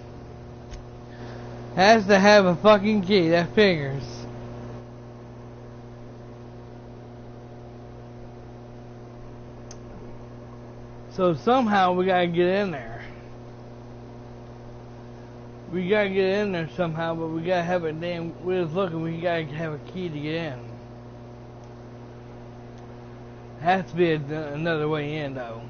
Has to have a fucking key, that figures. So somehow we gotta get in there. We gotta get in there somehow, but we gotta have a damn, we was looking, we gotta have a key to get in. Has to be another way in though.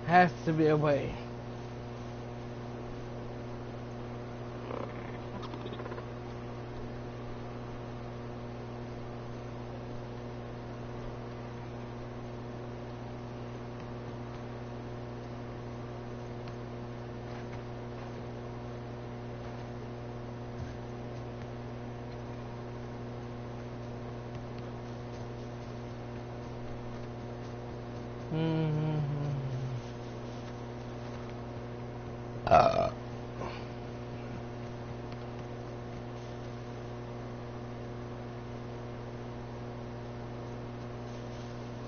Has to be a way.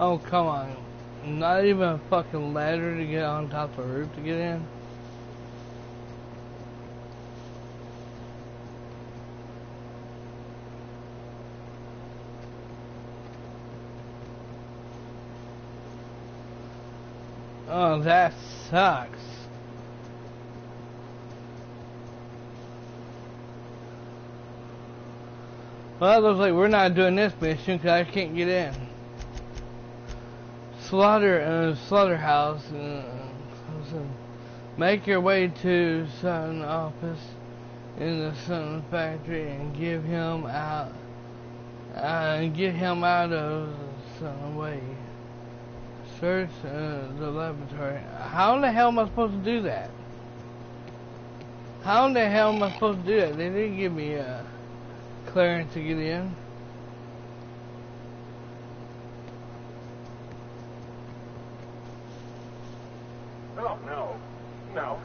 Oh, come on. Not even a fucking ladder to get on top of the roof to get in? Oh, that sucks. Well, it looks like we're not doing this mission because I can't get in. Slaughterhouse. Make your way to Sun office in the Sun factory and get him out of Sun way. Search the laboratory. How the hell am I supposed to do that? How the hell am I supposed to do that? They didn't give me clearance to get in. No.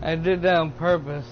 I did that on purpose.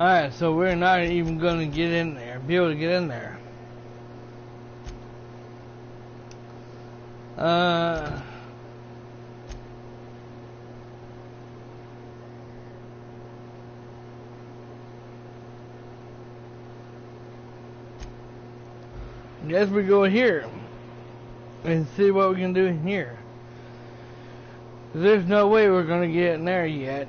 Alright, so we're not even going to get in there, be able to get in there. Guess we go here and see what we can do in here. There's no way we're going to get in there yet.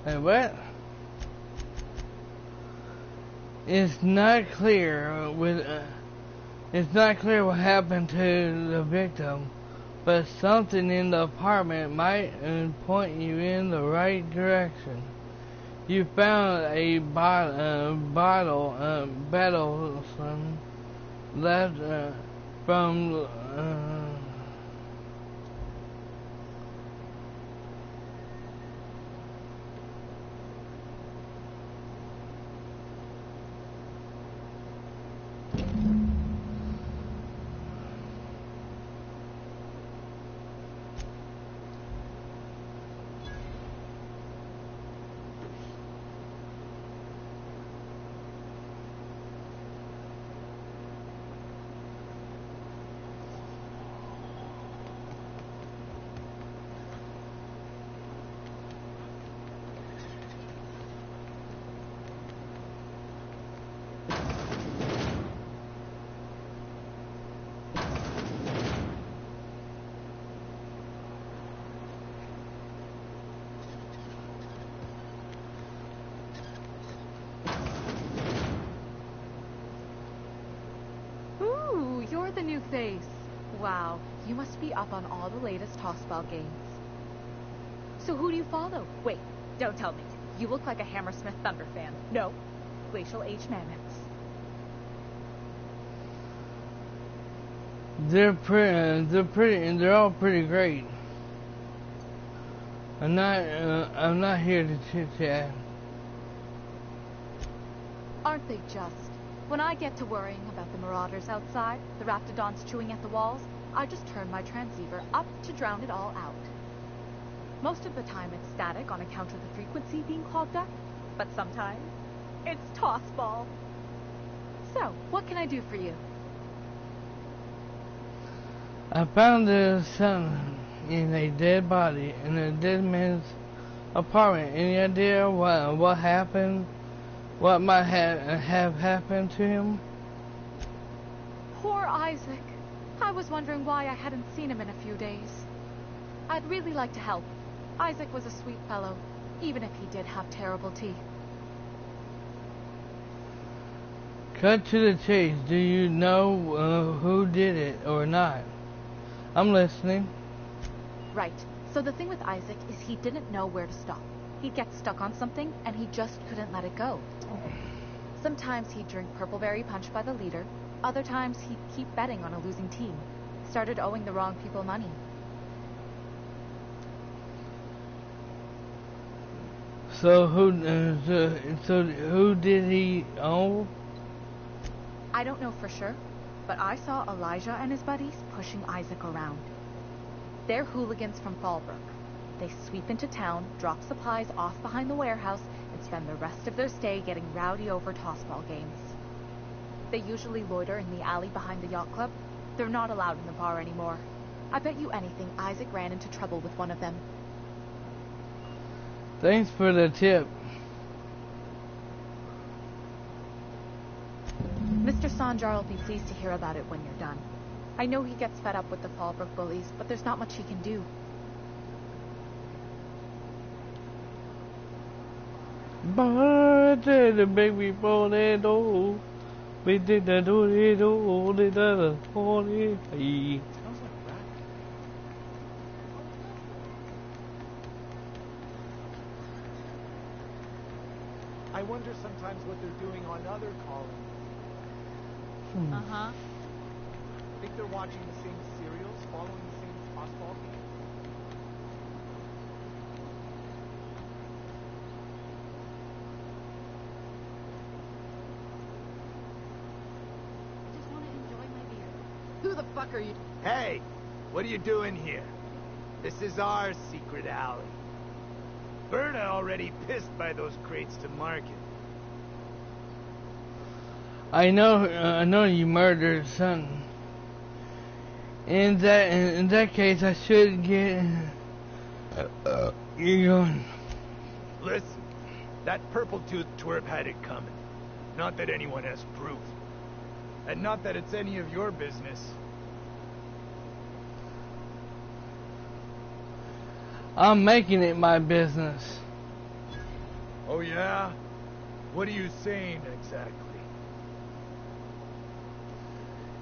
Hey, what? It's not clear it's not clear what happened to the victim, but something in the apartment might point you in the right direction. You found a bottle left from Ooh, you're the new face. Wow, you must be up on all the latest tossball games. So who do you follow? Wait, don't tell me. You look like a Hammersmith Thunder fan. No, Glacial Age Mammoths. they're all pretty great. I'm not here to chit chat. Aren't they just? When I get to worrying about the marauders outside, the raptidons chewing at the walls, I just turn my transceiver up to drown it all out. Most of the time it's static on account of the frequency being clogged up, but sometimes it's tossball. So, what can I do for you? I found something in a dead body in a dead man's apartment. Any idea what happened? What might have happened to him? Poor Isaac. I was wondering why I hadn't seen him in a few days. I'd really like to help. Isaac was a sweet fellow, even if he did have terrible teeth. Cut to the chase. Do you know who did it or not? I'm listening. Right. So the thing with Isaac is he didn't know where to stop. He'd get stuck on something, and he just couldn't let it go. Sometimes he'd drink Purpleberry Punch by the liter. Other times he'd keep betting on a losing team. Started owing the wrong people money. So who did he owe? I don't know for sure, but I saw Elijah and his buddies pushing Isaac around. They're hooligans from Fallbrook. They sweep into town, drop supplies off behind the warehouse, and spend the rest of their stay getting rowdy over tossball games. They usually loiter in the alley behind the yacht club. They're not allowed in the bar anymore. I bet you anything Isaac ran into trouble with one of them. Thanks for the tip. Mr. Sanjar will be pleased to hear about it when you're done. I know he gets fed up with the Fallbrook bullies, but there's not much he can do. But the baby boy, we did the do the holy. I wonder sometimes what they're doing on other callings. Uh-huh. Think they're watching the same serials, following the same tossball games? I just want to enjoy my beer. Who the fuck are you? Hey, what are you doing here? This is our secret alley. Berna already pissed by those crates to market. I know you murdered son. In that case, I should get you going. Listen, that purple-toothed twerp had it coming. Not that anyone has proof. And not that it's any of your business. I'm making it my business. Oh, yeah? What are you saying exactly?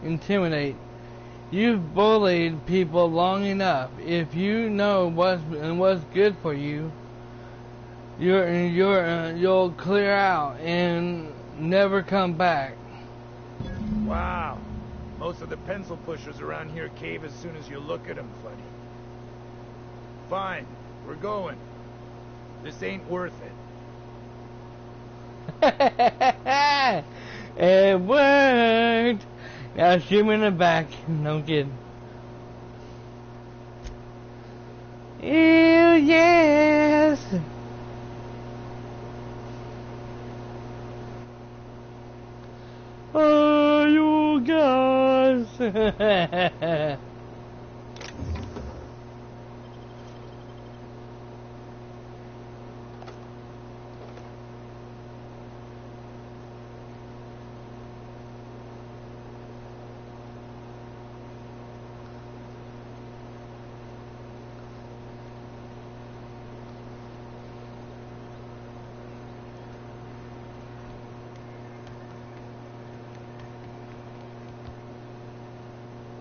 Intimidate. You've bullied people long enough. If you know what's good for you, you'll clear out and never come back. Wow. Most of the pencil pushers around here cave as soon as you look at them funny. Fine, we're going. This ain't worth it. It worked. Now shoot me in the back. No kidding. Ew, yes. Oh, you guys.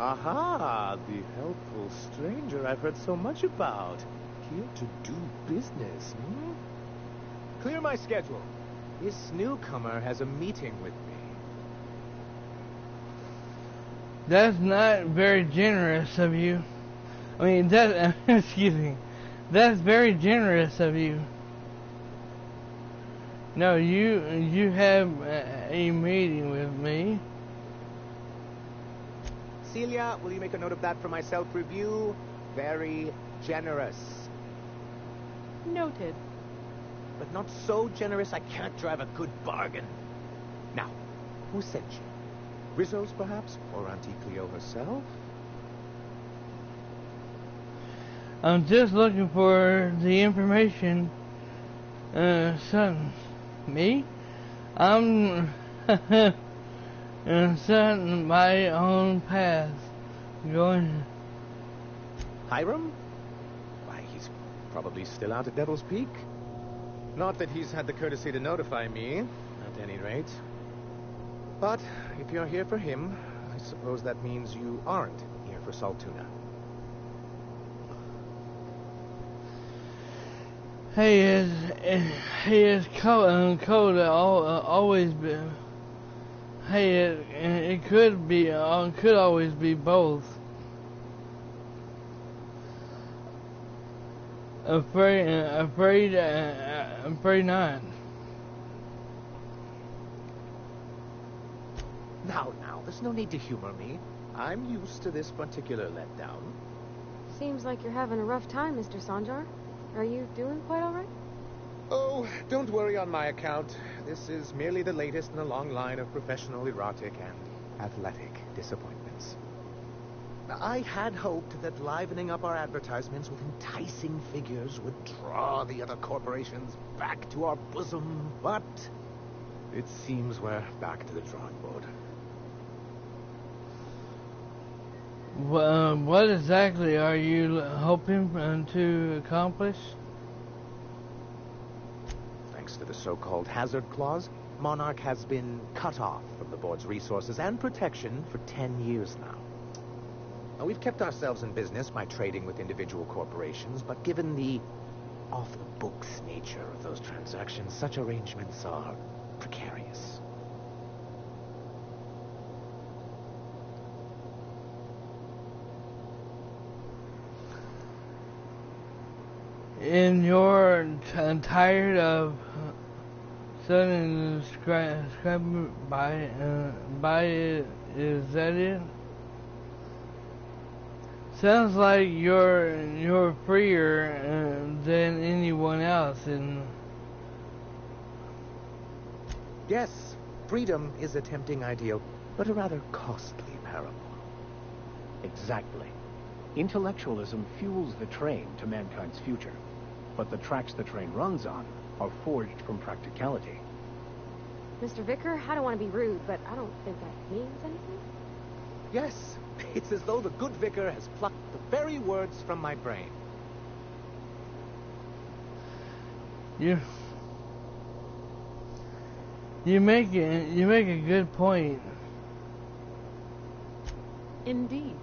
Aha, the helpful stranger I've heard so much about. Here to do business, hmm? Clear my schedule. This newcomer has a meeting with me. That's not very generous of you. I mean, that, excuse me. That's very generous of you. No, you have a meeting with me. Celia, will you make a note of that for my self-review? Very generous. Noted. But not so generous I can't drive a good bargain. Now, who sent you? Rizzo's, perhaps? Or Auntie Cleo herself? I'm just looking for the information. Son, me? I'm setting my own path. Going. Hiram? Why, he's probably still out at Devil's Peak. Not that he's had the courtesy to notify me, at any rate. But if you're here for him, I suppose that means you aren't here for Saltuna. He is cold. Always been. Hey, it could be. Could always be both. Afraid not. Now, there's no need to humor me. I'm used to this particular letdown. Seems like you're having a rough time, Mr. Sanjar. Are you doing quite all right? Oh, don't worry on my account. This is merely the latest in a long line of professional erotic and athletic disappointments. I had hoped that livening up our advertisements with enticing figures would draw the other corporations back to our bosom, but it seems we're back to the drawing board. What exactly are you hoping to accomplish? Thanks to the so-called hazard clause, Monarch has been cut off from the board's resources and protection for 10 years now. Now, we've kept ourselves in business by trading with individual corporations, but given the off-the-books nature of those transactions, such arrangements are precarious. And you're tired of sudden scrap by it? Is that it? Sounds like you're freer than anyone else, and Yes, freedom is a tempting ideal, but a rather costly paramour. Exactly. Intellectualism fuels the train to mankind's future, but the tracks the train runs on are forged from practicality. Mr. Vicar, I don't want to be rude, but I don't think that means anything. Yes, it's as though the good vicar has plucked the very words from my brain. You make a good point. Indeed.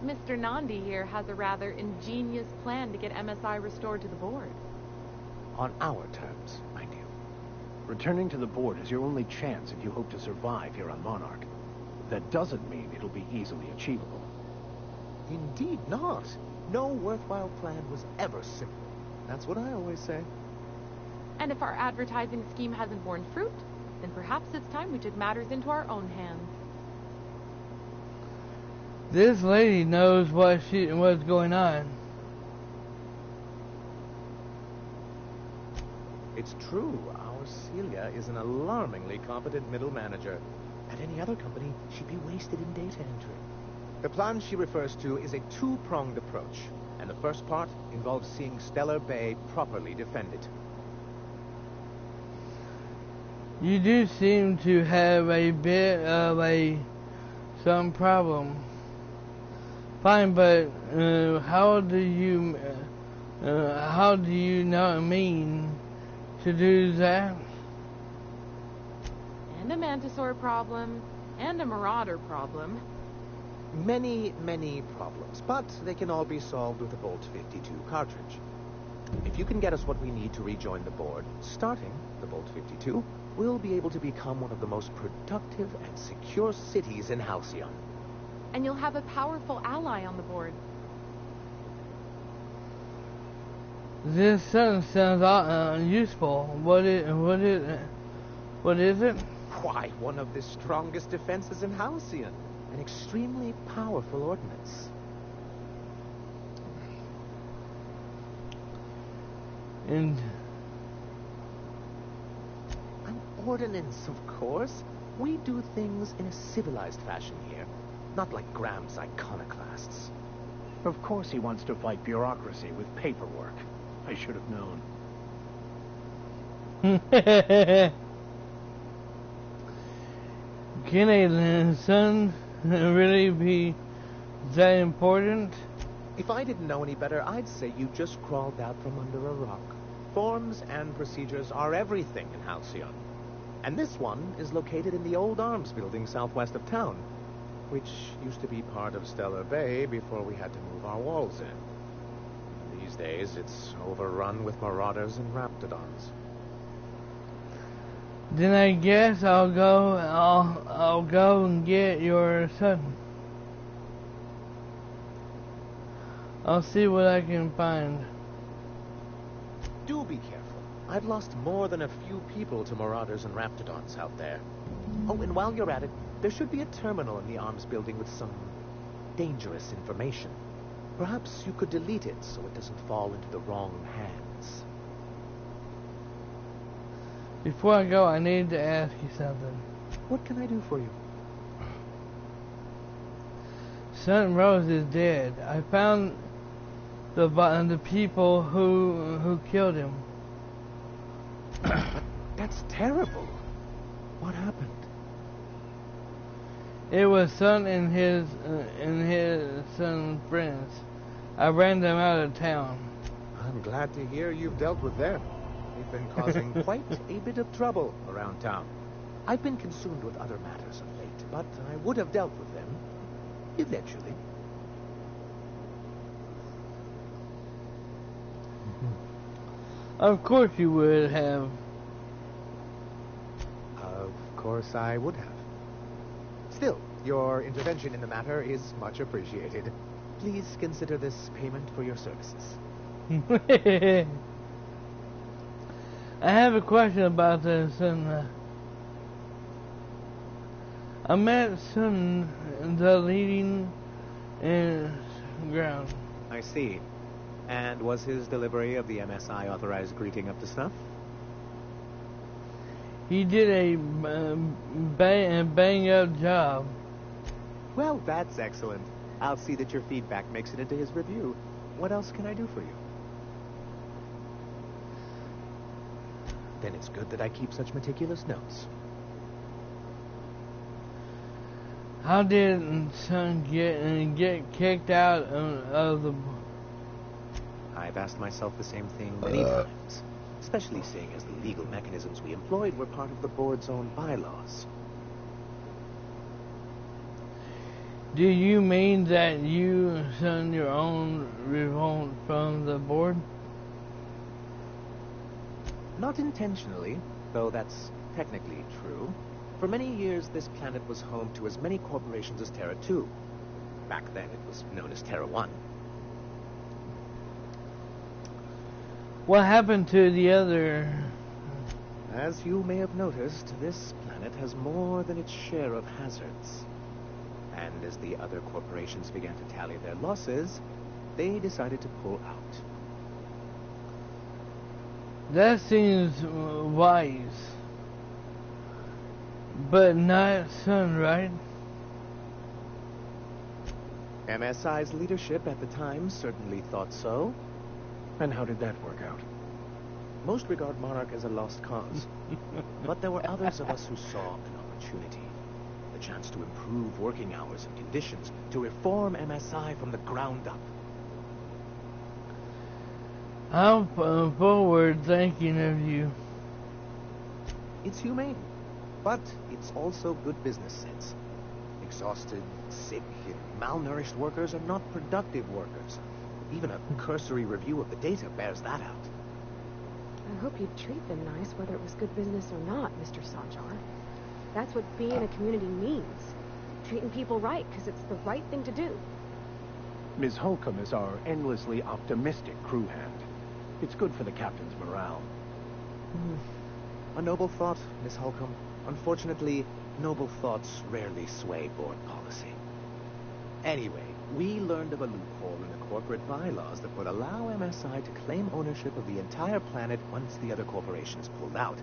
Mr. Nandi here has a rather ingenious plan to get MSI restored to the board. On our terms, mind you. Returning to the board is your only chance if you hope to survive here on Monarch. That doesn't mean it'll be easily achievable. Indeed not. No worthwhile plan was ever simple. That's what I always say. And if our advertising scheme hasn't borne fruit, then perhaps it's time we took matters into our own hands. This lady knows what's going on. It's true. Our Celia is an alarmingly competent middle manager. At any other company, she'd be wasted in data entry. The plan she refers to is a two-pronged approach, and the first part involves seeing Stellar Bay properly defended. You do seem to have a bit of some problem. Fine, but how do you not mean to do that? And a Mantisaur problem, and a Marauder problem. Many, many problems, but they can all be solved with a Bolt 52 cartridge. If you can get us what we need to rejoin the board, starting the Bolt 52, we'll be able to become one of the most productive and secure cities in Halcyon. And you'll have a powerful ally on the board. This sentence sounds useful. What is it? Why, one of the strongest defenses in Halcyon. An extremely powerful ordnance. And an ordinance, of course. We do things in a civilized fashion here, not like Graham's iconoclasts. Of course he wants to fight bureaucracy with paperwork. I should have known. Can a son really be that important? If I didn't know any better, I'd say you just crawled out from under a rock. Forms and procedures are everything in Halcyon. And this one is located in the old arms building southwest of town, which used to be part of Stellar Bay before we had to move our walls in. These days, it's overrun with marauders and raptidons. Then I guess I'll go and get your son. I'll see what I can find. Do be careful. I've lost more than a few people to marauders and raptidons out there. Oh, and while you're at it, there should be a terminal in the arms building with some dangerous information. Perhaps you could delete it so it doesn't fall into the wrong hands. Before I go, I need to ask you something. What can I do for you? Son Rose is dead. I found the people who killed him. That's terrible. What happened? It was Son and his son's friends. I ran them out of town. I'm glad to hear you've dealt with them. They've been causing quite a bit of trouble around town. I've been consumed with other matters of late, but I would have dealt with them eventually. Of course you would have. Of course I would have. Still, your intervention in the matter is much appreciated. Please consider this payment for your services. I have a question about this. I met Son, the leading ground. I see. And was his delivery of the MSI authorized greeting up to snuff? He did a bang-up job. Well, that's excellent. I'll see that your feedback makes it into his review. What else can I do for you? Then it's good that I keep such meticulous notes. How did Son get kicked out of the... I've asked myself the same thing many times. especially seeing as the legal mechanisms we employed were part of the board's own bylaws. Do you mean that you sent your own revolt from the board? Not intentionally, though that's technically true. For many years, this planet was home to as many corporations as Terra 2. Back then, it was known as Terra 1. What happened to the other? As you may have noticed, this planet has more than its share of hazards. And as the other corporations began to tally their losses, they decided to pull out. That seems wise. But not soon, right? MSI's leadership at the time certainly thought so. And how did that work out? Most regard Monarch as a lost cause. But there were others of us who saw an opportunity. The chance to improve working hours and conditions, to reform MSI from the ground up. I'm forward thinking of you. It's humane, but it's also good business sense. Exhausted, sick, and malnourished workers are not productive workers. Even a cursory review of the data bears that out. I hope you'd treat them nice, whether it was good business or not, Mr. Sanjar. That's what being a community means. Treating people right, because it's the right thing to do. Ms. Holcomb is our endlessly optimistic crew hand. It's good for the captain's morale. A noble thought, Miss Holcomb. Unfortunately, noble thoughts rarely sway board policy. Anyway, we learned of a loophole in the corporate bylaws that would allow MSI to claim ownership of the entire planet once the other corporations pulled out,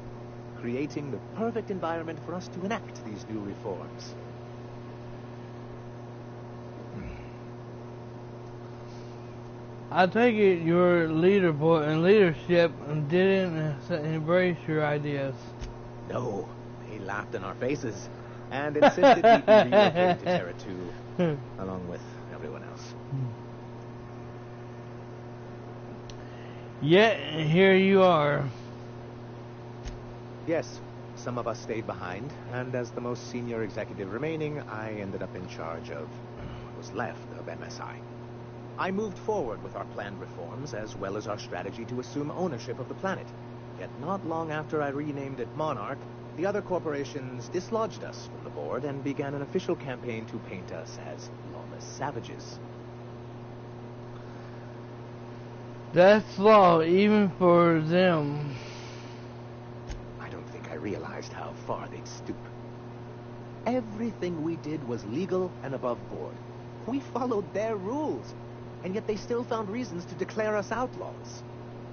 creating the perfect environment for us to enact these new reforms. I take it your leadership didn't embrace your ideas. No, they laughed in our faces and insisted we be relocated to Terra 2, along with everyone else. Yet, here you are. Yes, some of us stayed behind, and as the most senior executive remaining, I ended up in charge of what was left of MSI. I moved forward with our planned reforms, as well as our strategy to assume ownership of the planet. Yet not long after I renamed it Monarch, the other corporations dislodged us from the board and began an official campaign to paint us as lawless savages. That's law, even for them. I don't think I realized how far they'd stoop. Everything we did was legal and above board. We followed their rules, and yet they still found reasons to declare us outlaws.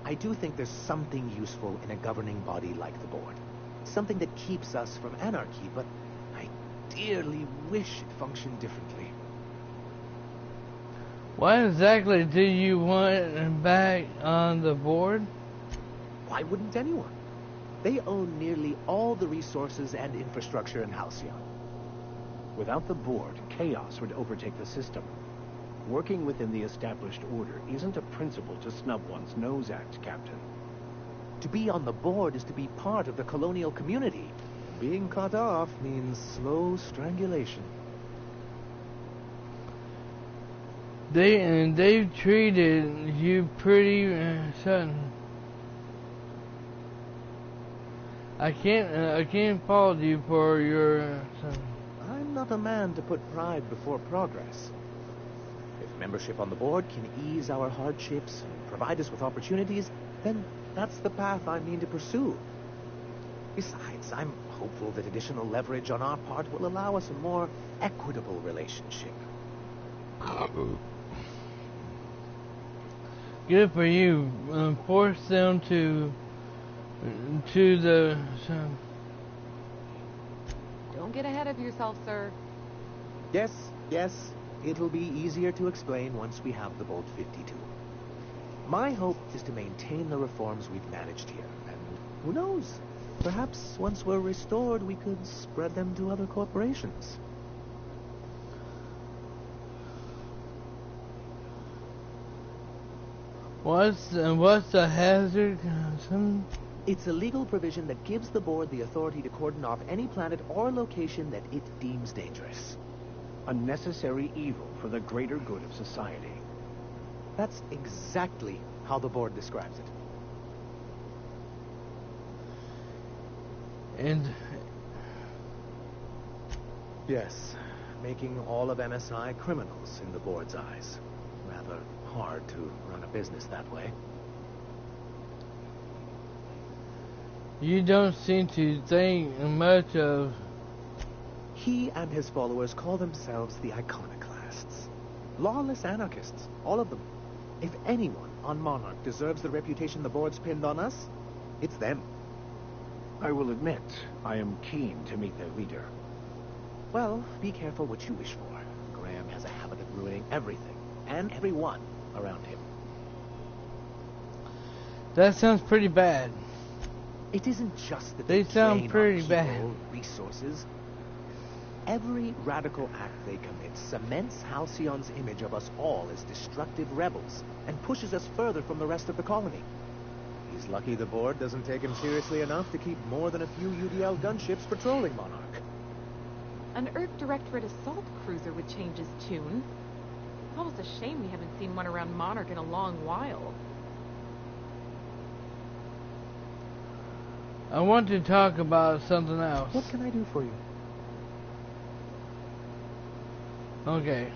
I do think there's something useful in a governing body like the board. Something that keeps us from anarchy, but I dearly wish it functioned differently. What exactly do you want back on the board? Why wouldn't anyone? They own nearly all the resources and infrastructure in Halcyon. Without the board, chaos would overtake the system. Working within the established order isn't a principle to snub one's nose at, Captain. To be on the board is to be part of the colonial community. Being cut off means slow strangulation. They've treated you pretty sudden. I can't fault you for your son. I'm not a man to put pride before progress. If membership on the board can ease our hardships and provide us with opportunities, then that's the path I mean to pursue. Besides, I'm hopeful that additional leverage on our part will allow us a more equitable relationship. Good for you. Force them to the. Don't get ahead of yourself, sir. Yes, it'll be easier to explain once we have the Bolt 52. My hope is to maintain the reforms we've managed here, and who knows? Perhaps once we're restored, we could spread them to other corporations. What's the hazard? It's a legal provision that gives the board the authority to cordon off any planet or location that it deems dangerous. A necessary evil for the greater good of society. That's exactly how the board describes it. And yes, making all of MSI criminals in the board's eyes. Rather hard to run a business that way. you don't seem to think much of... He and his followers call themselves the Iconoclasts. Lawless anarchists, all of them. If anyone on Monarch deserves the reputation the board's pinned on us, it's them. I will admit, I am keen to meet their leader. Well, be careful what you wish for. Graham has a habit of ruining everything, and everyone around him. That sounds pretty bad. It isn't just that They sound drain our pretty people, bad. resources. Every radical act they commit cements Halcyon's image of us all as destructive rebels and pushes us further from the rest of the colony. He's lucky the board doesn't take him seriously enough to keep more than a few UDL gunships patrolling Monarch. An Earth Directorate assault cruiser would change his tune. It's almost a shame we haven't seen one around Monarch in a long while. I want to talk about something else. What can I do for you? Okay.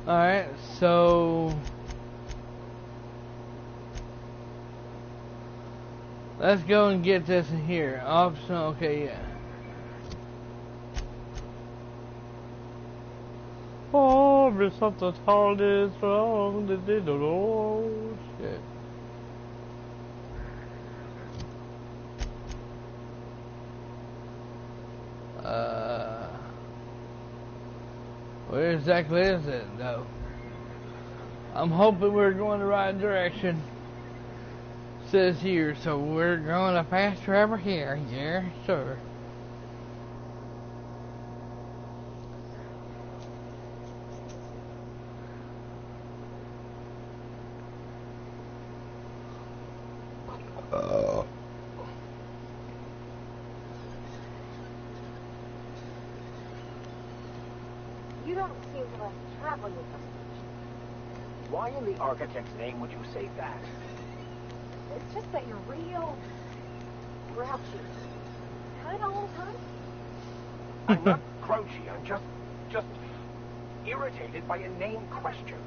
Alright, so... let's go and get this in here. Optional, okay, yeah. Oh, there's something hard is wrong. Oh, shit. Where exactly is it, though? I'm hoping we're going the right direction. Says here, so we're going a fast travel here. Yeah, sure. You don't seem to like traveling with us. Why in the architect's name would you say that? It's just that you're real grouchy. Kind of all the time. I'm not grouchy, I'm just irritated by inane questions.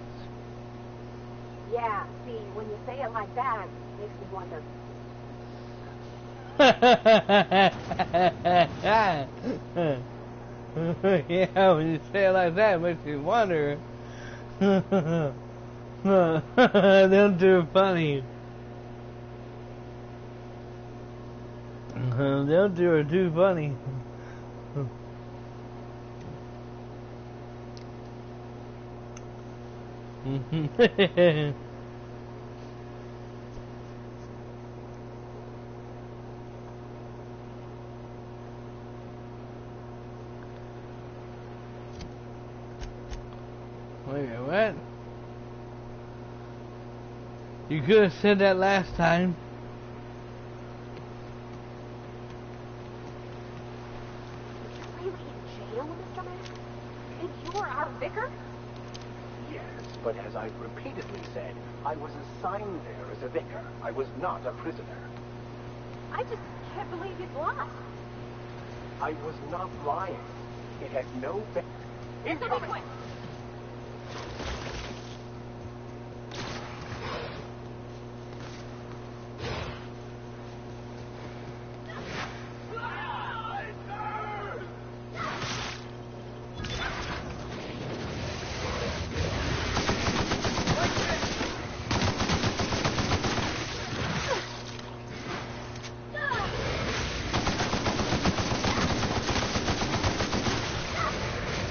Yeah, see, when you say it like that, it makes me wonder. Yeah, when you say it like that, it makes me wonder. Them two are funny. Them two are too funny. Wait, what? You could have said that last time. Are you really in jail, Mr. Max? And you're our vicar? Yes, but as I've repeatedly said, I was assigned there as a vicar. I was not a prisoner. I just can't believe you'd lie. I was not lying. It had no... Incoming!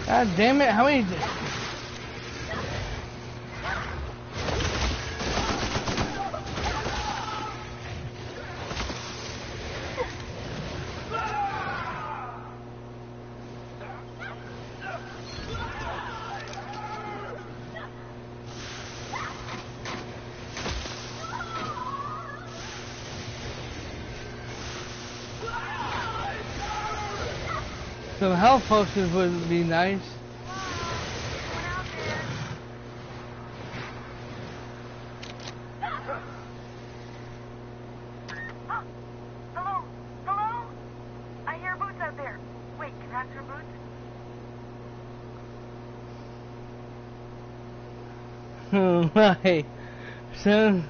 God damn it, how many... Some health potions would be nice. Hello? Hello? I hear Boots out there. Wait, can I answer Boots? Right. Son.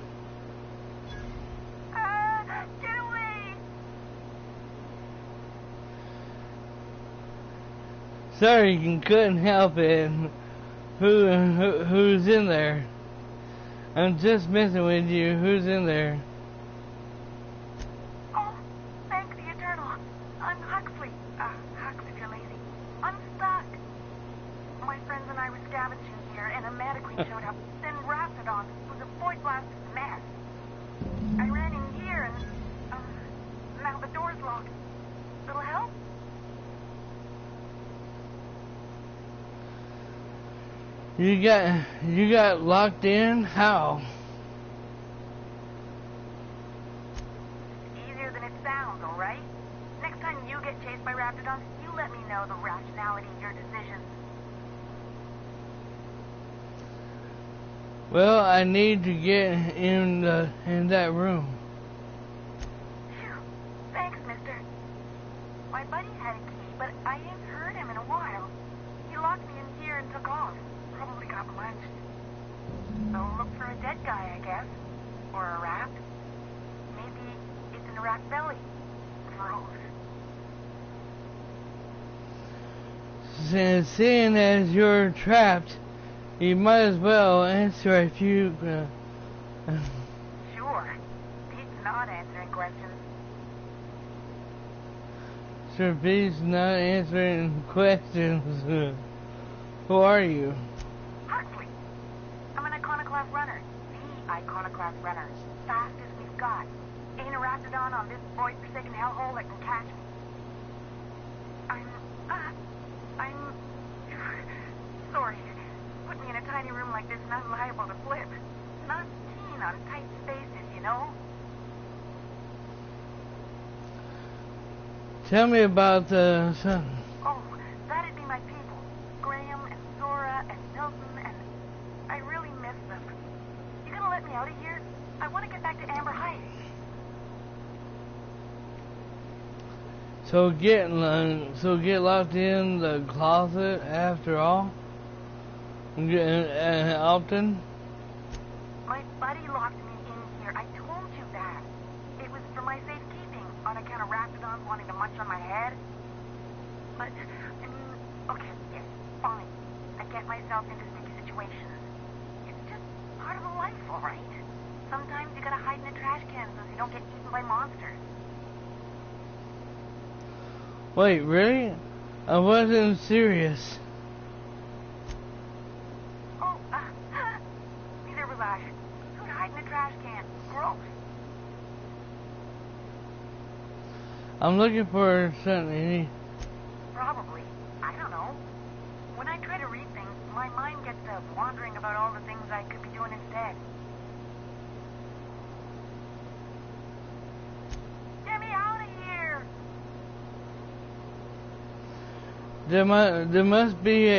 Get away! Sorry, couldn't help it. Who's in there? I'm just messing with you. Who's in there? Oh, thank the Eternal. I'm Huxley. Hux if you're lazy. I'm stuck. My friends and I were scavenging here, and a Mantiqueen showed up. Then Raptidon, who's a void blasted mess. I ran in here, and now the door's locked. Little help? You got locked in? How? Easier than it sounds, all right? Next time you get chased by Raptidons, you let me know the rationality of your decisions. Well, I need to get in that room. Phew. Thanks, mister. My buddy had a key, but I ain't heard him in a while. He locked me in here and took off. Probably got lynched. So look for a dead guy, I guess. Or a rat. Maybe it's in a rat belly. Gross. Seeing as you're trapped, you might as well answer a few. Sure. Pete's not answering questions. Sir, please not answering questions. Who are you? Huxley. I'm an iconoclast runner. The iconoclast runner. Fastest we've got. Ain't a Raptidon on this void-forsaken hellhole that can catch me. I'm sorry. Put me in a tiny room like this and I'm liable to flip. Not keen on tight spaces, you know? Tell me about the sun. Oh, that'd be my people. Graham and Zora and Milton, and I really miss them. You gonna let me out of here? I want to get back to Amber Heights. So get locked in the closet after all. Often. My buddy locked me in here. I told you that. It was for my safekeeping, on account of Raptidons wanting to munch on my head. But, I mean, okay, yes, fine. I get myself into sticky situations. It's just part of the life, all right? Sometimes you gotta hide in a trash can so you don't get eaten by monsters. Wait, really? I wasn't serious. Oh, neither was I. Who'd hide in a trash can? Gross. I'm looking for something. Probably. I don't know. When I try to read things, my mind gets to wandering about all the things I could be doing instead. Get me out of here! There must be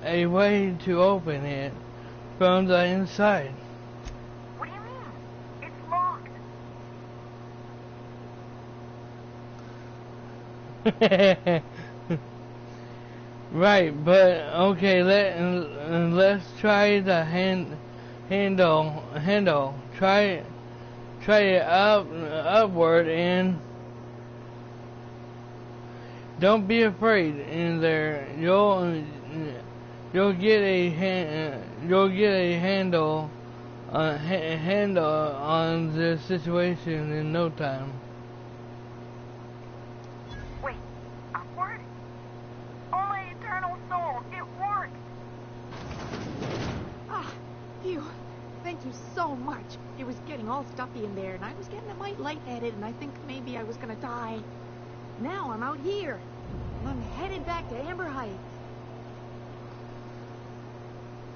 a way to open it from the inside. What do you mean? It's locked. Right, but okay. Let's try the handle. Try it upward and don't be afraid. In there, you'll get a handle on the situation in no time. Wait, upward? Oh my eternal soul, it worked! Ah, phew. Thank you so much. It was getting all stuffy in there, and I was getting a mite lightheaded, and I think maybe I was gonna die. Now I'm out here, and I'm headed back to Amber Heights.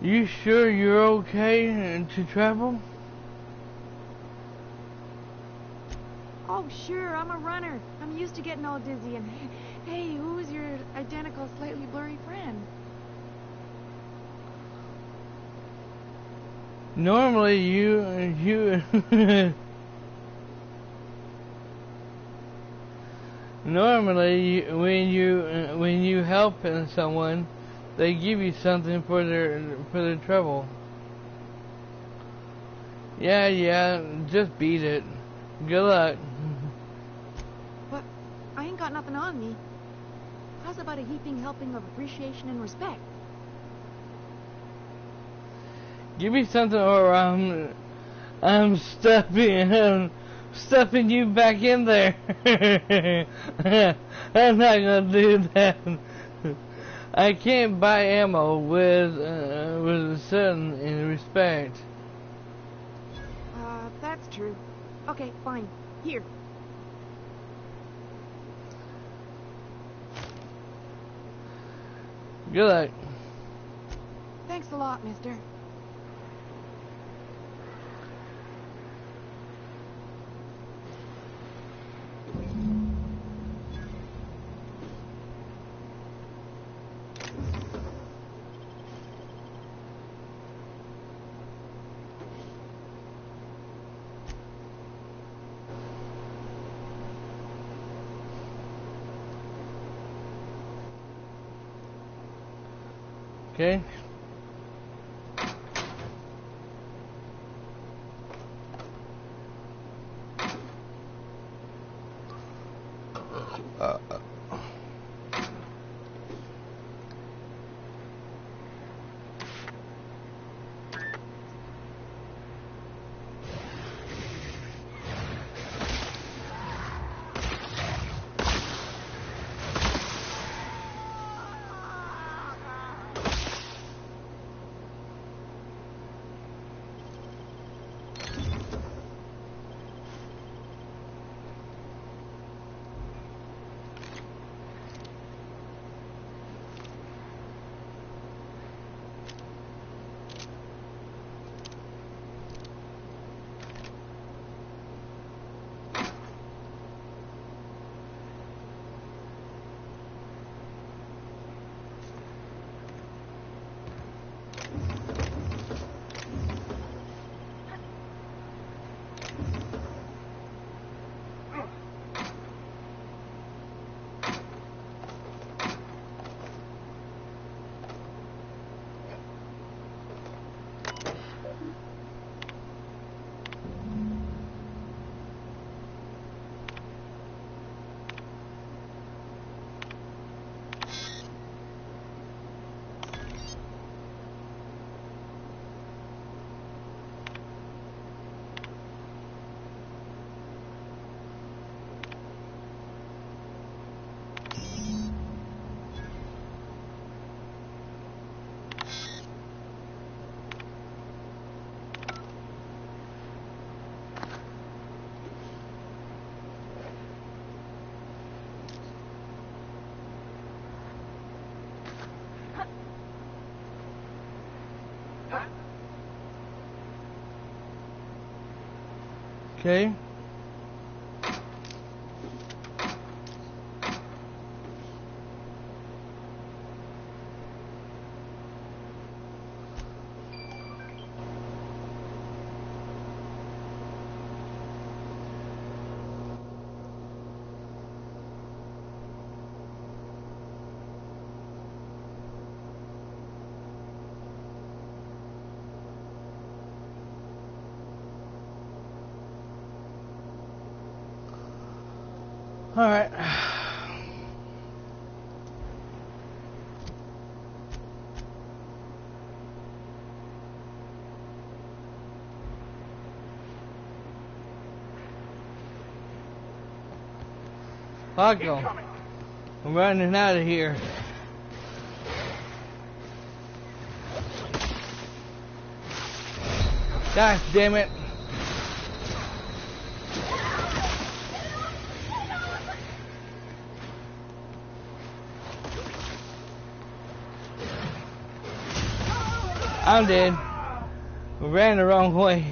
You sure you're okay to travel? Oh, sure, I'm a runner. I'm used to getting all dizzy, and hey, who's your Normally you normally when you help someone, they give you something for their trouble. Yeah, just beat it. Good luck. But I ain't got nothing on me. How's about a heaping helping of appreciation and respect? Give me something or I'm stuffing you back in there. I'm not gonna do that. I can't buy ammo with a sudden in respect. That's true. Okay, fine. Here. Good luck. Thanks a lot, mister. Okay. Okay. All right. Fuck 'em. I'm running out of here. God damn it. I'm dead. We ran the wrong way.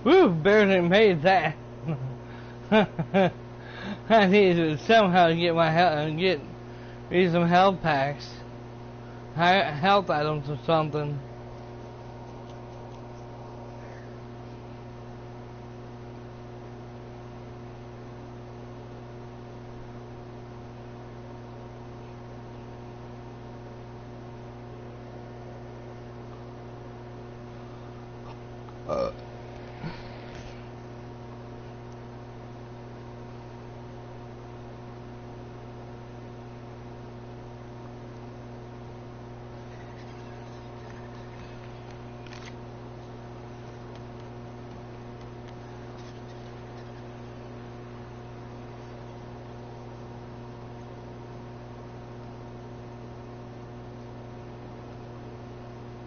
Woo, barely made that. I need to somehow get my get me some health packs, health items or something.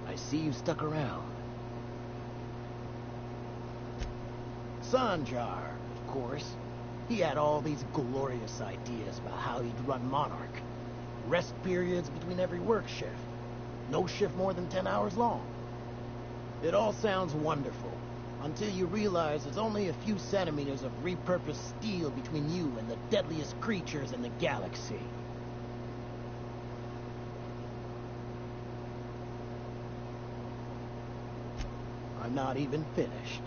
I see you stuck around. Sanjar, of course. He had all these glorious ideas about how he'd run Monarch. Rest periods between every work shift. No shift more than 10 hours long. It all sounds wonderful, until you realize there's only a few centimeters of repurposed steel between you and the deadliest creatures in the galaxy. I'm not even finished.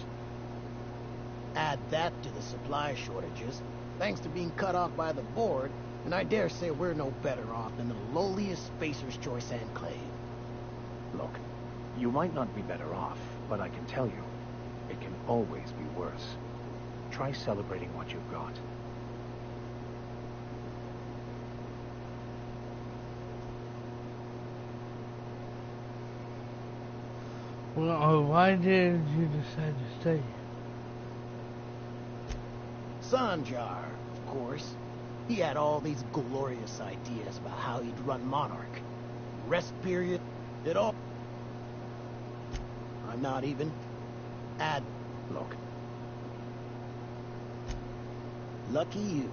Add that to the supply shortages, thanks to being cut off by the board, and I dare say we're no better off than the lowliest Spacer's Choice enclave. Look, you might not be better off, but I can tell you, it can always be worse. Try celebrating what you've got. Well, why did you decide to stay? Sanjar, of course. He had all these glorious ideas about how he'd run Monarch. Rest period, it all... I'm not even... Look. Lucky you.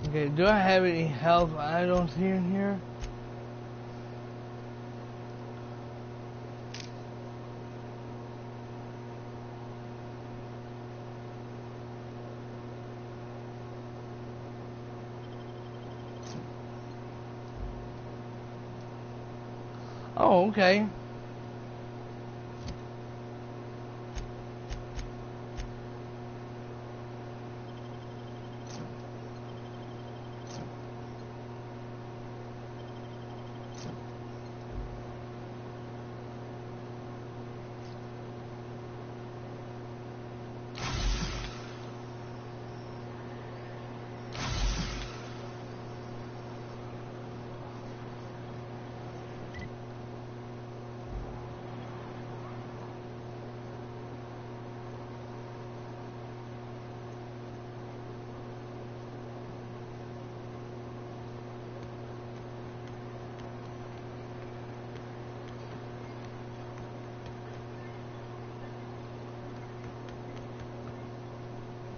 Okay, do I have any health items here in here? Oh, okay.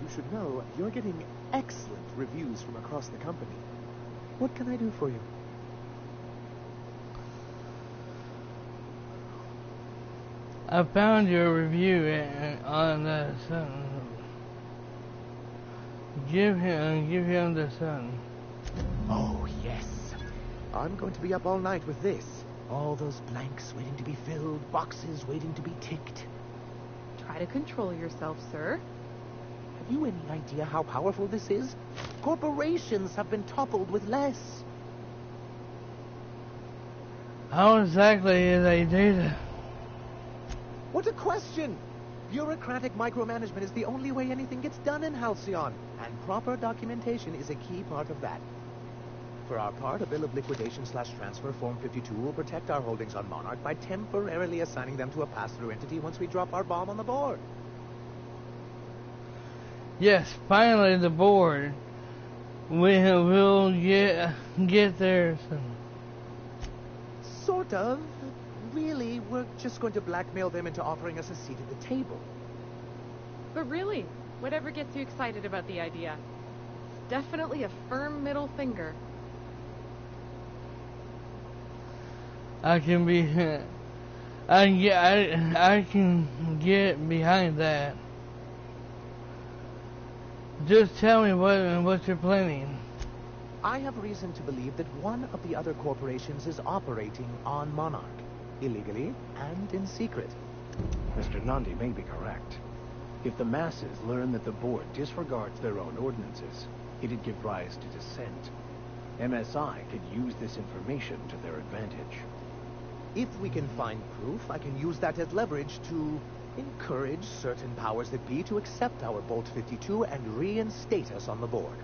You should know you're getting excellent reviews from across the company. What can I do for you? I found your review on the sun. Give him the sun. Oh, yes. I'm going to be up all night with this. All those blanks waiting to be filled, boxes waiting to be ticked. Try to control yourself, sir. Have you any idea how powerful this is? Corporations have been toppled with less. How exactly is they do that? What a question! Bureaucratic micromanagement is the only way anything gets done in Halcyon, and proper documentation is a key part of that. For our part, a bill of liquidation/transfer Form 52 will protect our holdings on Monarch by temporarily assigning them to a pass-through entity once we drop our bomb on the board. Yes, finally the board. We'll get there soon. Sort of. Really, we're just going to blackmail them into offering us a seat at the table. But really, whatever gets you excited about the idea? Definitely a firm middle finger. I can be I can get behind that. Just tell me what you're planning. I have reason to believe that one of the other corporations is operating on Monarch, illegally and in secret. Mr. Nandi may be correct. If the masses learn that the board disregards their own ordinances, it'd give rise to dissent. MSI could use this information to their advantage. If we can find proof, I can use that as leverage to encourage certain powers that be to accept our Bolt 52 and reinstate us on the board.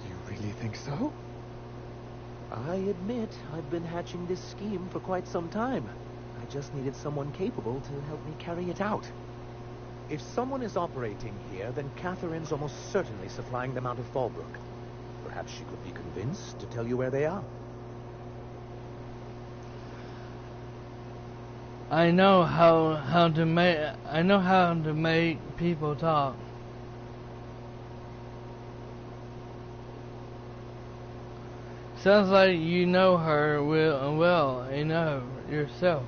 You really think so? I admit I've been hatching this scheme for quite some time. I just needed someone capable to help me carry it out. If someone is operating here, then Catherine's almost certainly supplying them out of Fallbrook. Perhaps she could be convinced to tell you where they are. I know how to make people talk. Sounds like you know her well enough yourself.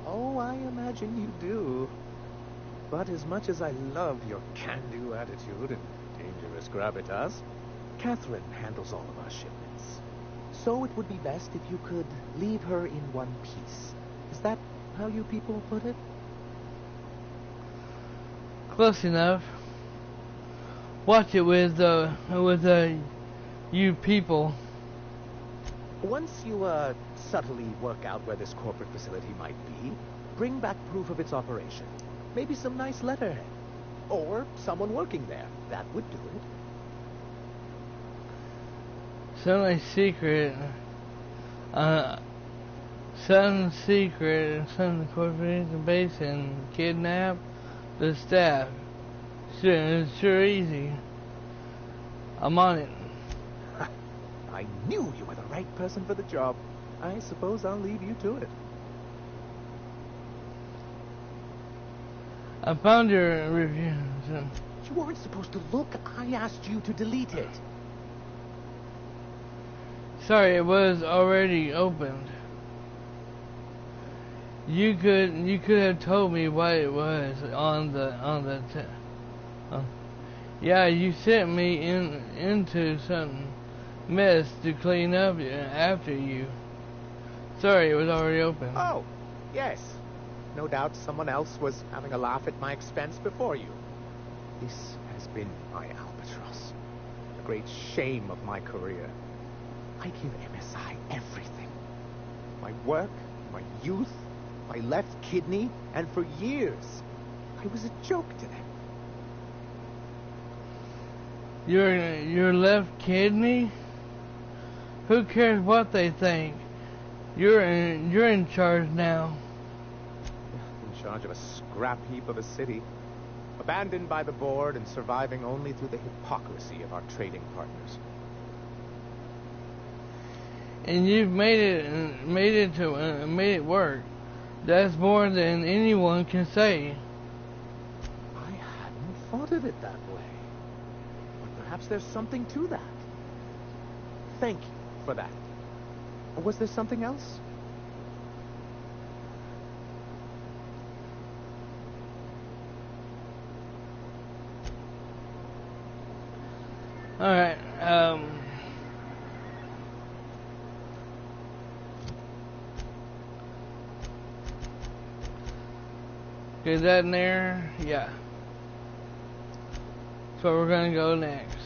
Oh, I imagine you do. But as much as I love your can-do attitude and dangerous gravitas, Catherine handles all of our shipments. So it would be best if you could leave her in one piece. Is that how you people put it? Close enough. Watch it with you people. Once you subtly work out where this corporate facility might be, bring back proof of its operation. Maybe some nice letterhead. Or someone working there. That would do it. Something secret. Something secret. Some corporation base and kidnap the staff. Sure easy. I'm on it. I knew you were the right person for the job. I suppose I'll leave you to it. I found your review. You weren't supposed to look. I asked you to delete it. Sorry, it was already opened. You could have told me what it was on the yeah, you sent me into some mess to clean up after you. Sorry, it was already open. Oh, yes. No doubt someone else was having a laugh at my expense before you. This has been my albatross. The great shame of my career. I give MSI everything. My work, my youth, my left kidney, and for years, I was a joke to them. Your left kidney? Who cares what they think? You're in charge now. In charge of a scrap heap of a city, abandoned by the board and surviving only through the hypocrisy of our trading partners. And you've made it work. That's more than anyone can say. I hadn't thought of it that way. But perhaps there's something to that. Thank you for that. Was there something else? Alright, is that in there? Yeah. So we're gonna go next.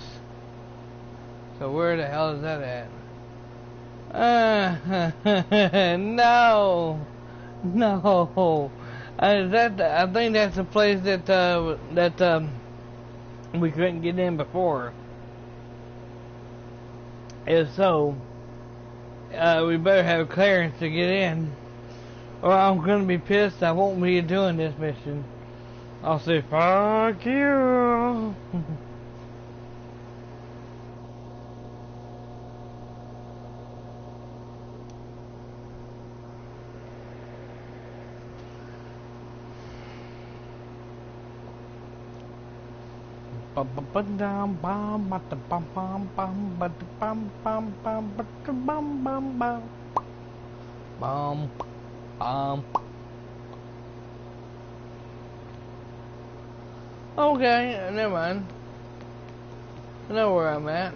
So where the hell is that at? No! No! I think that's the place that we couldn't get in before. If so, we better have clearance to get in, or I'm gonna be pissed. I won't be doing this mission. I'll say, fuck you. Okay, never mind. I know where I'm at.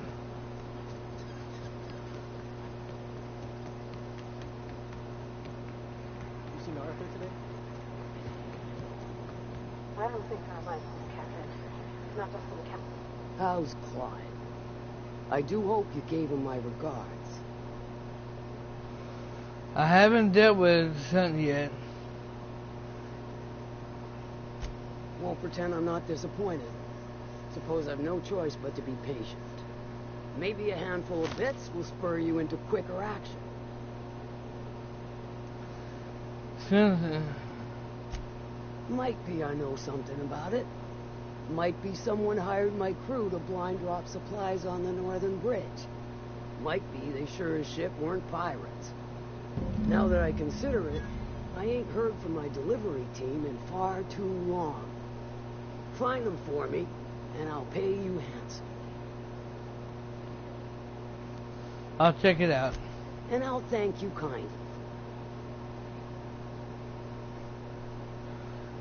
You seen Arthur today? I don't think I like this, Captain. Not just for the captain. How's Clyde? I do hope you gave him my regards. I haven't dealt with something yet. Won't pretend I'm not disappointed. Suppose I've no choice but to be patient. Maybe a handful of bits will spur you into quicker action. Might be I know something about it. Might be someone hired my crew to blind drop supplies on the northern bridge. Might be they sure as shit weren't pirates. Now that I consider it, I ain't heard from my delivery team in far too long. Find them for me, and I'll pay you handsome. I'll check it out. And I'll thank you kindly.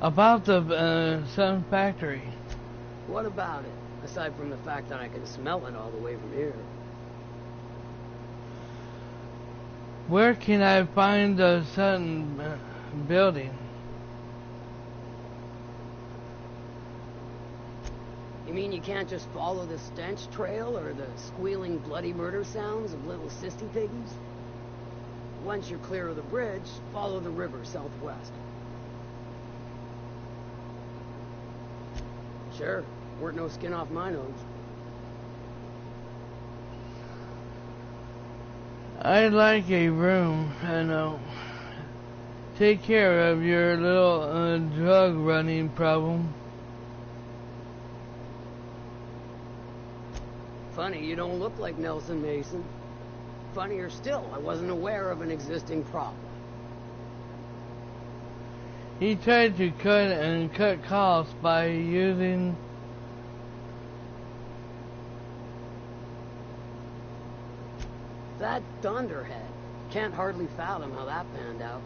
About the Sun Factory. What about it? Aside from the fact that I can smell it all the way from here. Where can I find the Sun building? You mean you can't just follow the stench trail or the squealing bloody murder sounds of little sissy piggies? Once you're clear of the bridge, follow the river southwest. Sure, weren't no skin off my nose. I'd like a room, I know. Take care of your little drug running problem. Funny, you don't look like Nelson Mason. Funnier still, I wasn't aware of an existing problem. He tried to cut costs by using that dunderhead. Can't hardly fathom how that panned out.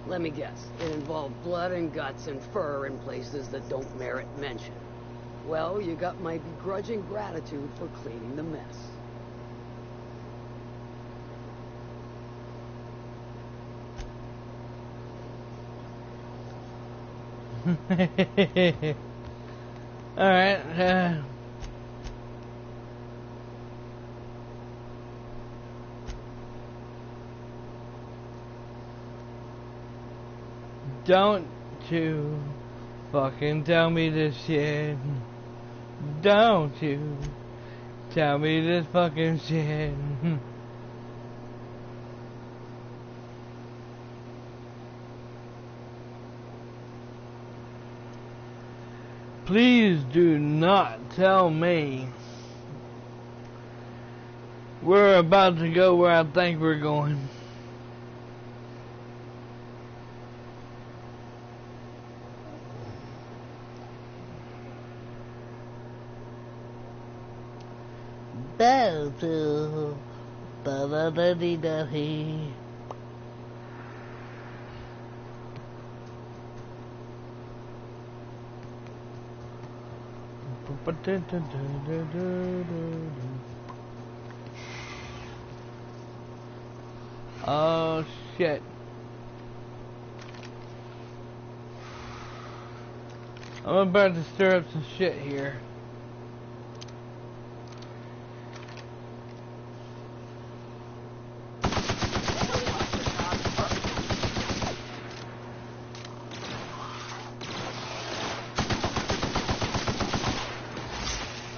Let me guess, it involved blood and guts and fur in places that don't merit mention. Well, you got my begrudging gratitude for cleaning the mess. Alright, don't you fucking tell me this shit. Don't you tell me this fucking shit. Please do not tell me we're about to go where I think we're going. Da-da-da-dee-da-dee. Oh shit. I'm about to stir up some shit here.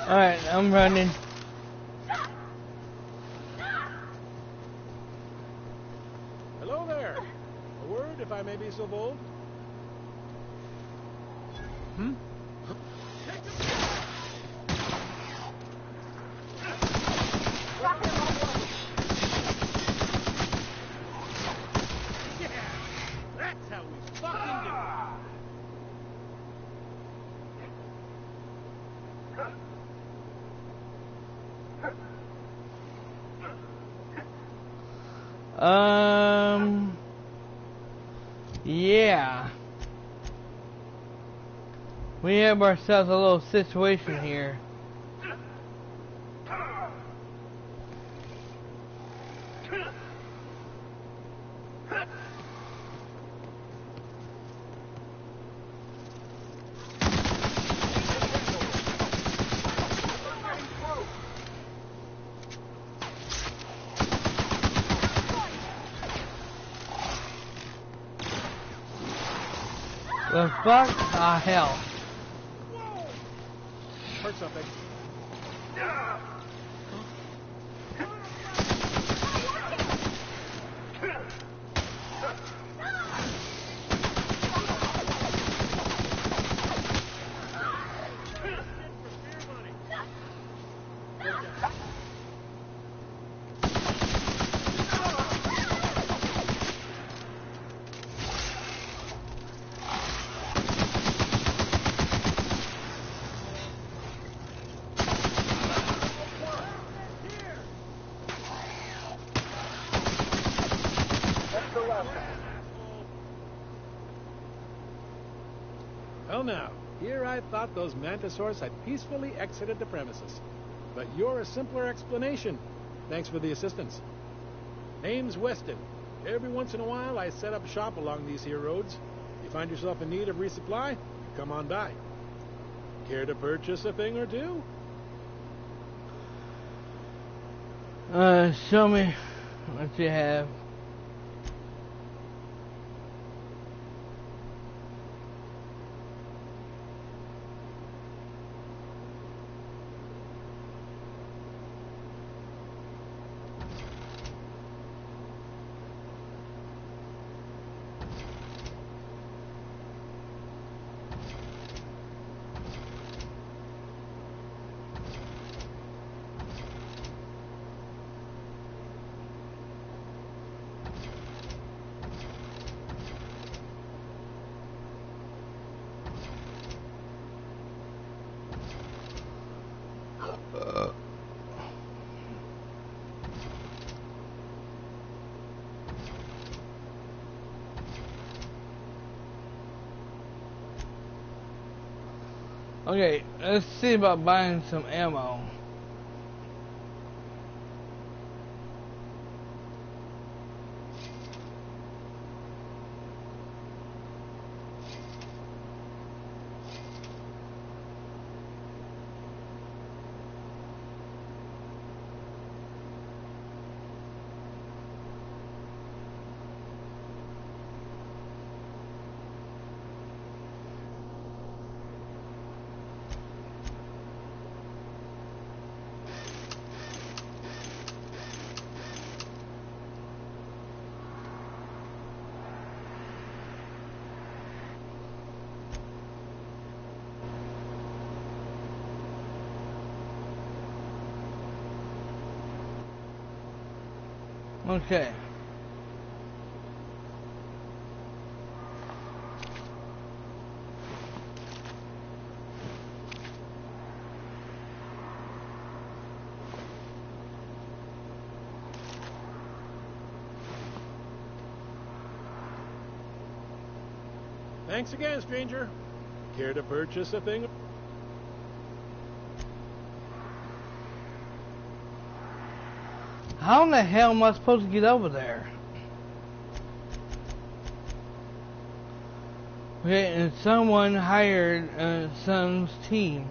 Alright, I'm running. Hello there. A word, if I may be so bold. Hmm? That's how we fucking do it. Yeah. We have ourselves a little situation here. The fuck? Ah, hell. Heard something. Well now, here I thought those mantisaurs had peacefully exited the premises. But you're a simpler explanation. Thanks for the assistance. Name's Weston. Every once in a while I set up shop along these here roads. You find yourself in need of resupply, come on by. Care to purchase a thing or two? Show me what you have. Okay, let's see about buying some ammo. Okay. Thanks again, stranger. Care to purchase a thing? How in the hell am I supposed to get over there? Okay, and someone hired Sun's team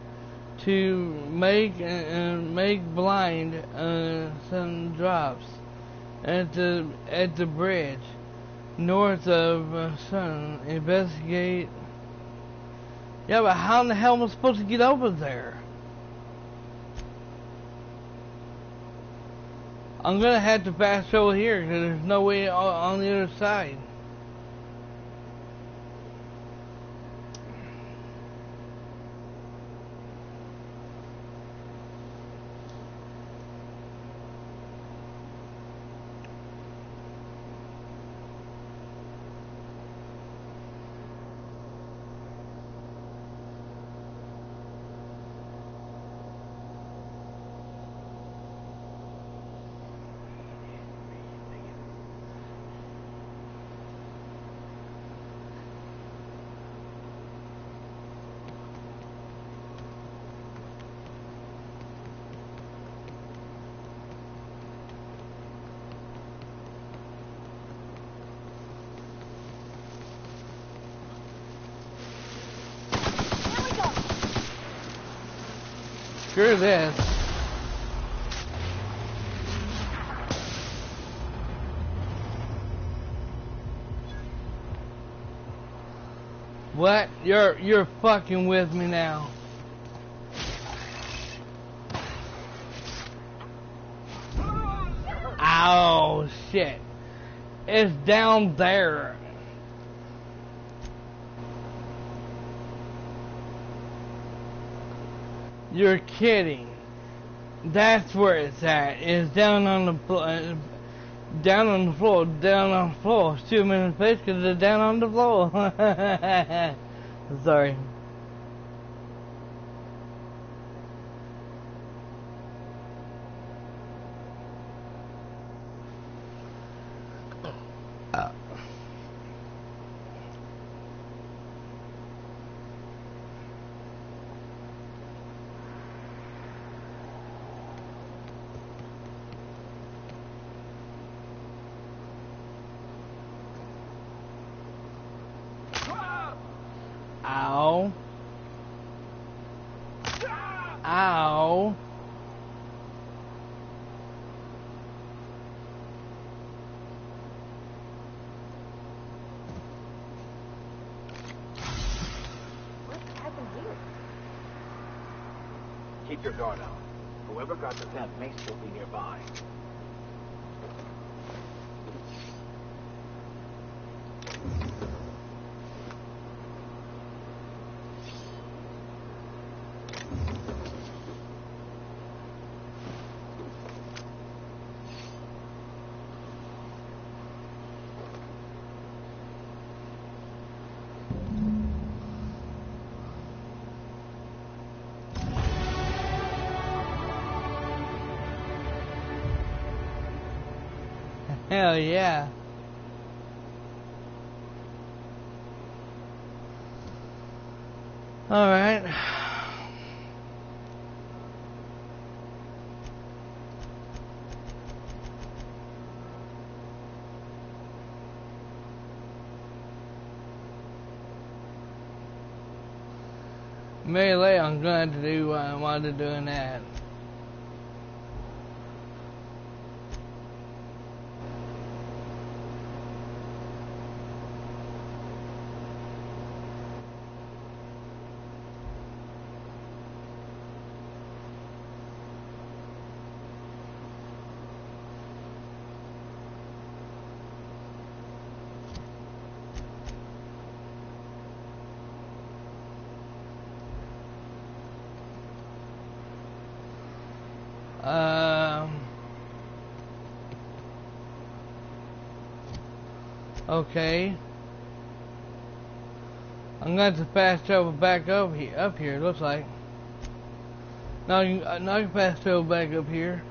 to make blind Sun drops at the bridge north of Sun. Investigate. Yeah, but how in the hell am I supposed to get over there? I'm gonna have to pass over here because there's no way on the other side. Screw this. What? You're fucking with me now. Oh shit. It's down there. You're kidding. That's where it's at. It's down on the floor. Down on the floor. Down on the floor. Shoot them in the face because they're down on the floor. Sorry. Ow. Ow. What happened here? Keep your guard out. Whoever got the vent may still be nearby. Hell yeah. Alright. Melee, I'm glad to do what I wanted to do in that. Okay. I'm going to fast travel back up here, it looks like. Now I can fast travel back up here.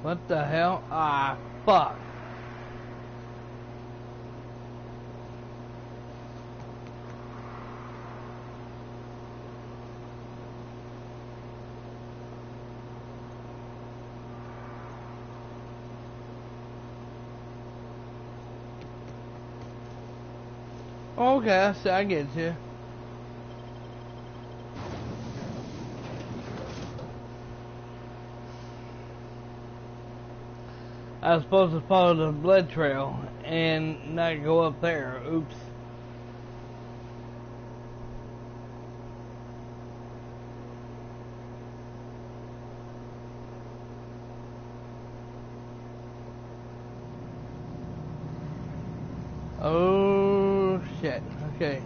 What the hell? Ah, fuck. Okay, I get you. I was supposed to follow the blood trail and not go up there. Oops. Oh shit. Okay.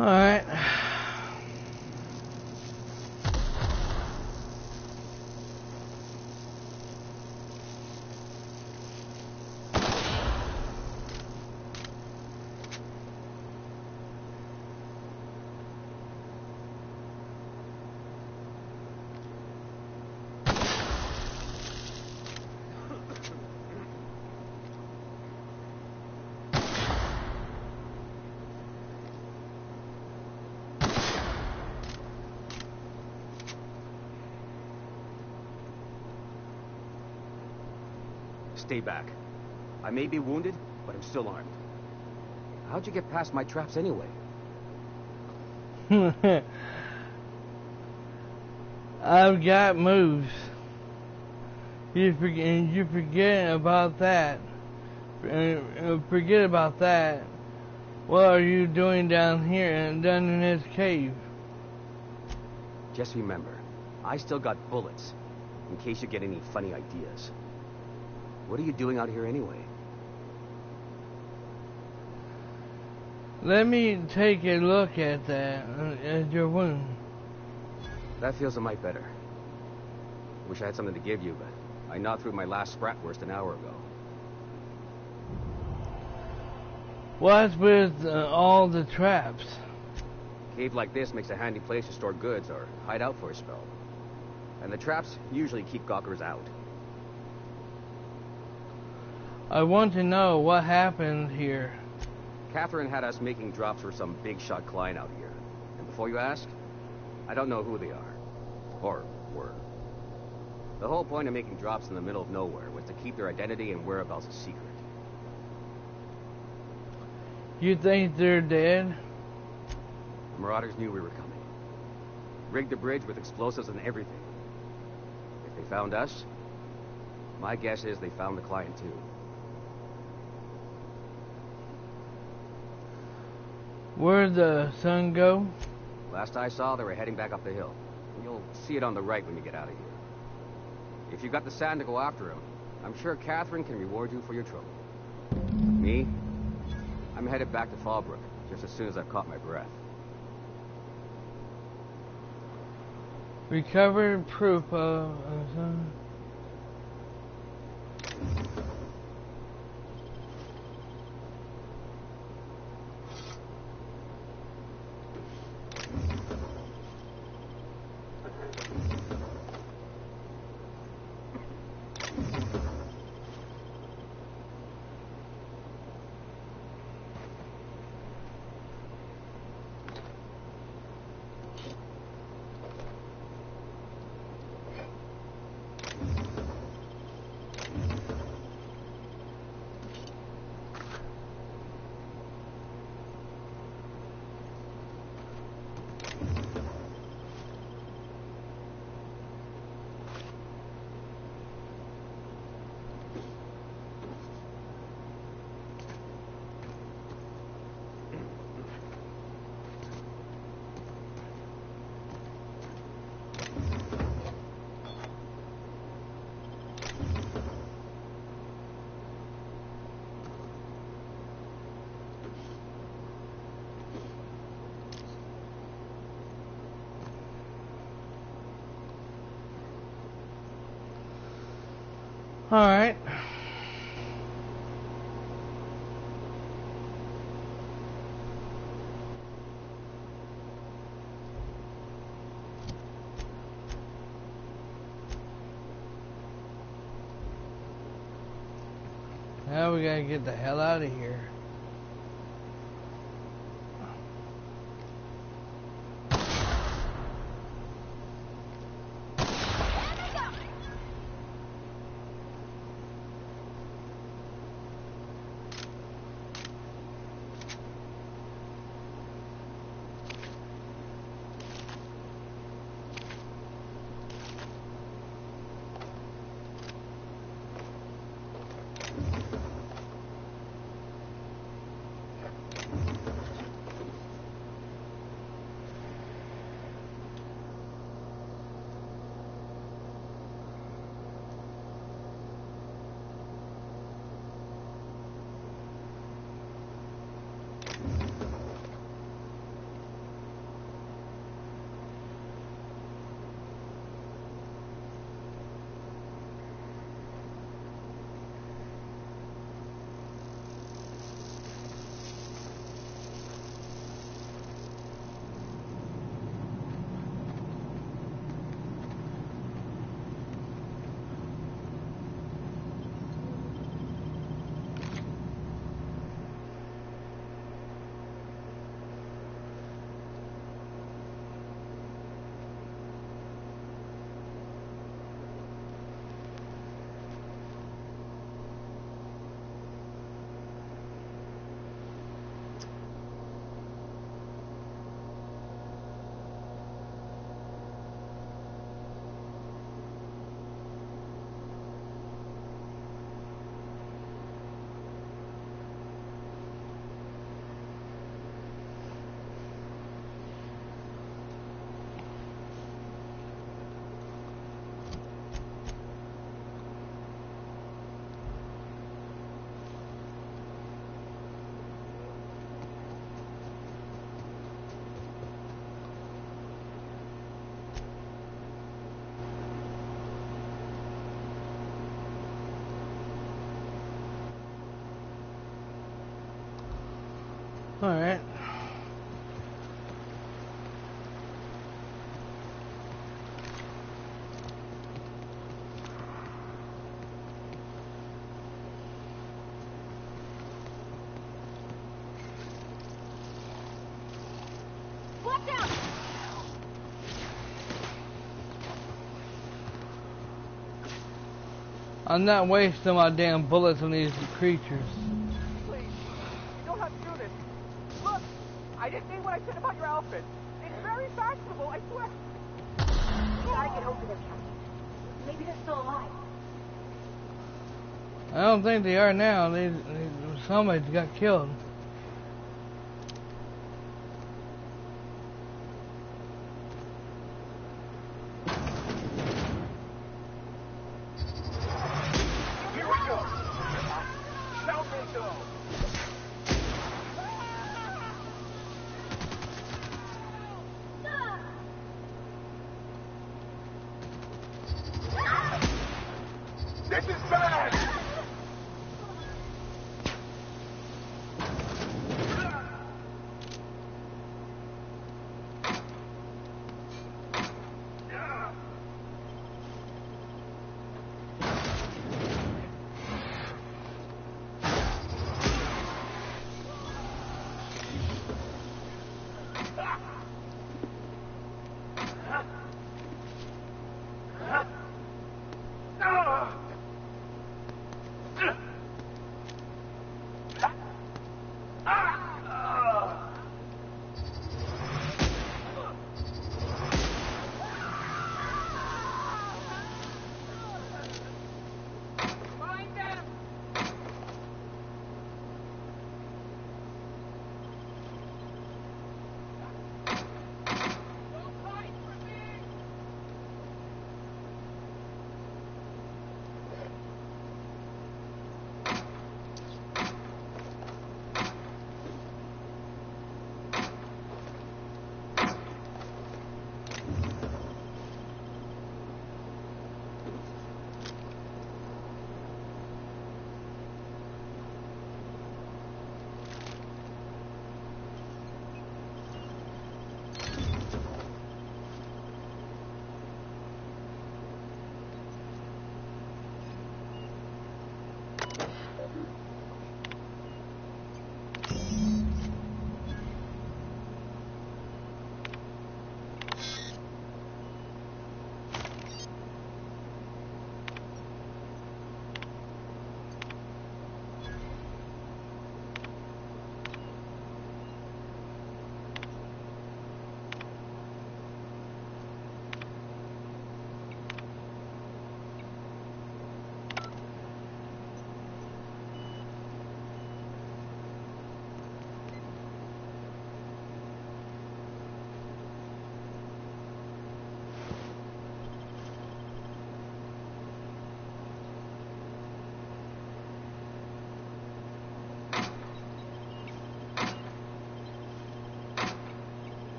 Alright. Stay back. I may be wounded, but I'm still armed. How'd you get past my traps anyway? I've got moves. You forget about that. Forget about that. What are you doing down here and down in this cave? Just remember, I still got bullets, in case you get any funny ideas. What are you doing out here anyway? Let me take a look at that, at your wound. That feels a mite better. Wish I had something to give you, but I gnawed through my last Spratwurst an hour ago. What's with all the traps? A cave like this makes a handy place to store goods or hide out for a spell. And the traps usually keep gawkers out. I want to know what happened here. Catherine had us making drops for some big shot client out here. And before you ask, I don't know who they are. Or were. The whole point of making drops in the middle of nowhere was to keep their identity and whereabouts a secret. You think they're dead? The Marauders knew we were coming. Rigged the bridge with explosives and everything. If they found us, my guess is they found the client too. Where'd the sun go? Last I saw, they were heading back up the hill. You'll see it on the right when you get out of here. If you've got the sand to go after him, I'm sure Catherine can reward you for your trouble. Me? I'm headed back to Fallbrook, just as soon as I've caught my breath. Recovered proof of... Alright. Now we gotta get the hell out of here. Alright. I'm not wasting my damn bullets on these creatures. Please, you don't have to do this. Look, I didn't mean what I said about your outfit. It's very fashionable, I swear. We gotta get over there, Captain. Maybe they're still alive. I don't think they are now. Somebody got killed. This is bad!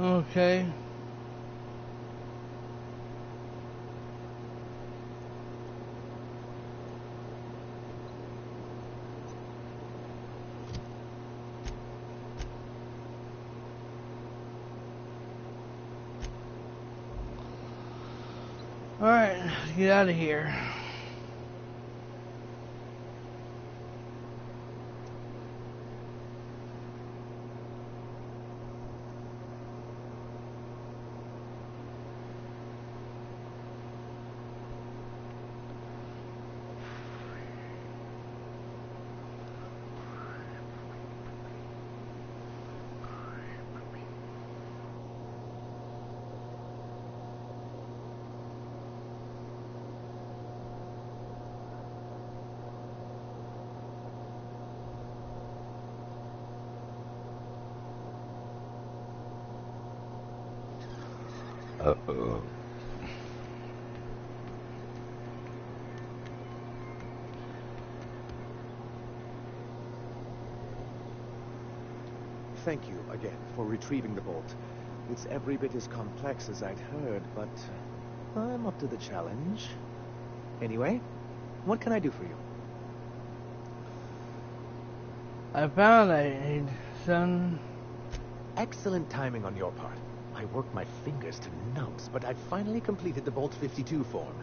Okay. Alright, get out of here. Uh-oh. Thank you again for retrieving the bolt. It's every bit as complex as I'd heard, but I'm up to the challenge. Anyway, what can I do for you? I found a son. Excellent timing on your part. I worked my fingers to nubs, but I've finally completed the Bolt 52 form.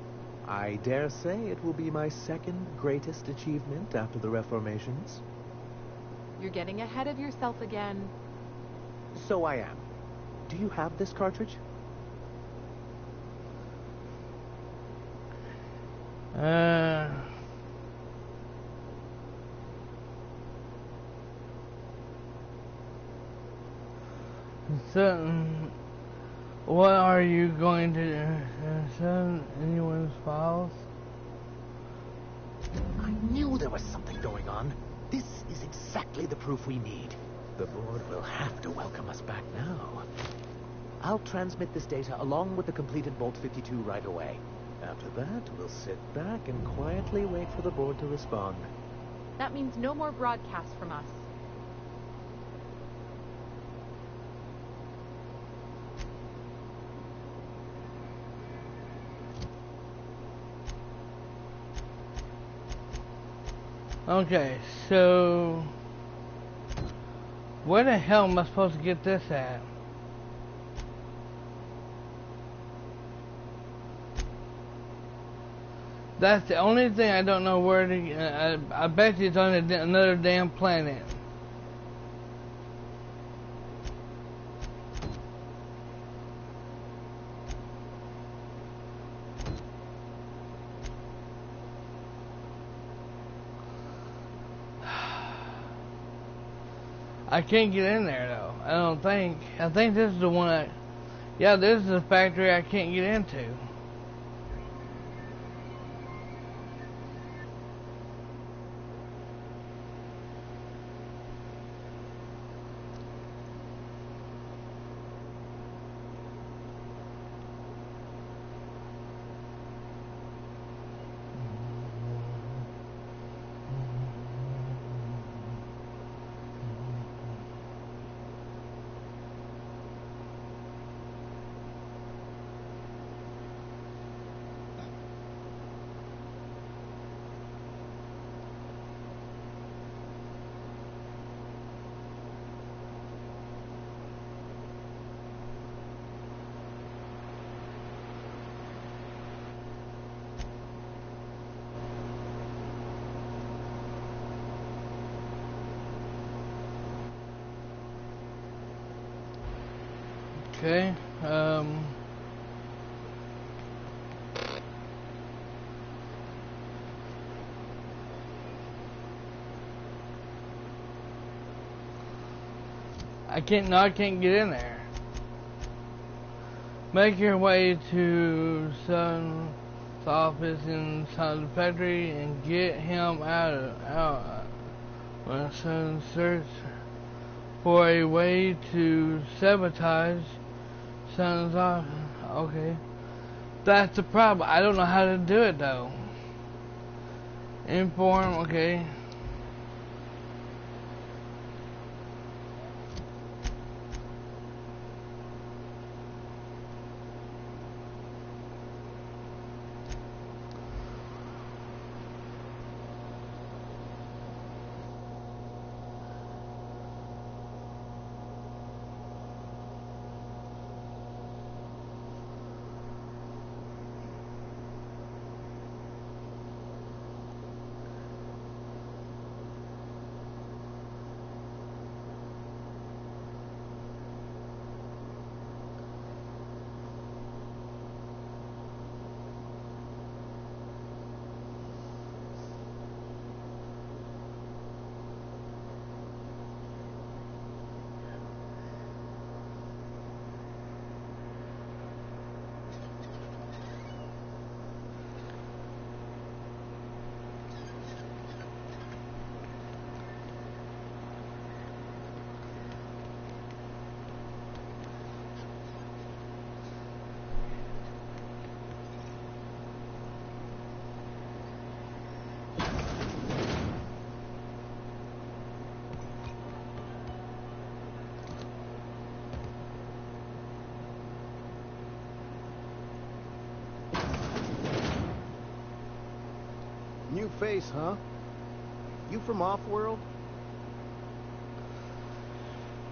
I dare say it will be my second greatest achievement after the Reformations. You're getting ahead of yourself again. So I am. Do you have this cartridge? Certain. What are you going to send anyone's files? I knew there was something going on. This is exactly the proof we need. The board will have to welcome us back now. I'll transmit this data along with the completed Bolt 52 right away. After that, we'll sit back and quietly wait for the board to respond. That means no more broadcasts from us. Okay, so where the hell am I supposed to get this at? That's the only thing I don't know where to. I bet you it's on another damn planet. I can't get in there though. I don't think. I think this is the one yeah, this is the factory I can't get into. Okay, I can't get in there. Make your way to Son's office inside the factory and get him out. When Son search for a way to sabotage Son's office. Okay. That's the problem. I don't know how to do it though. Inform, okay. face, huh? You from off-world?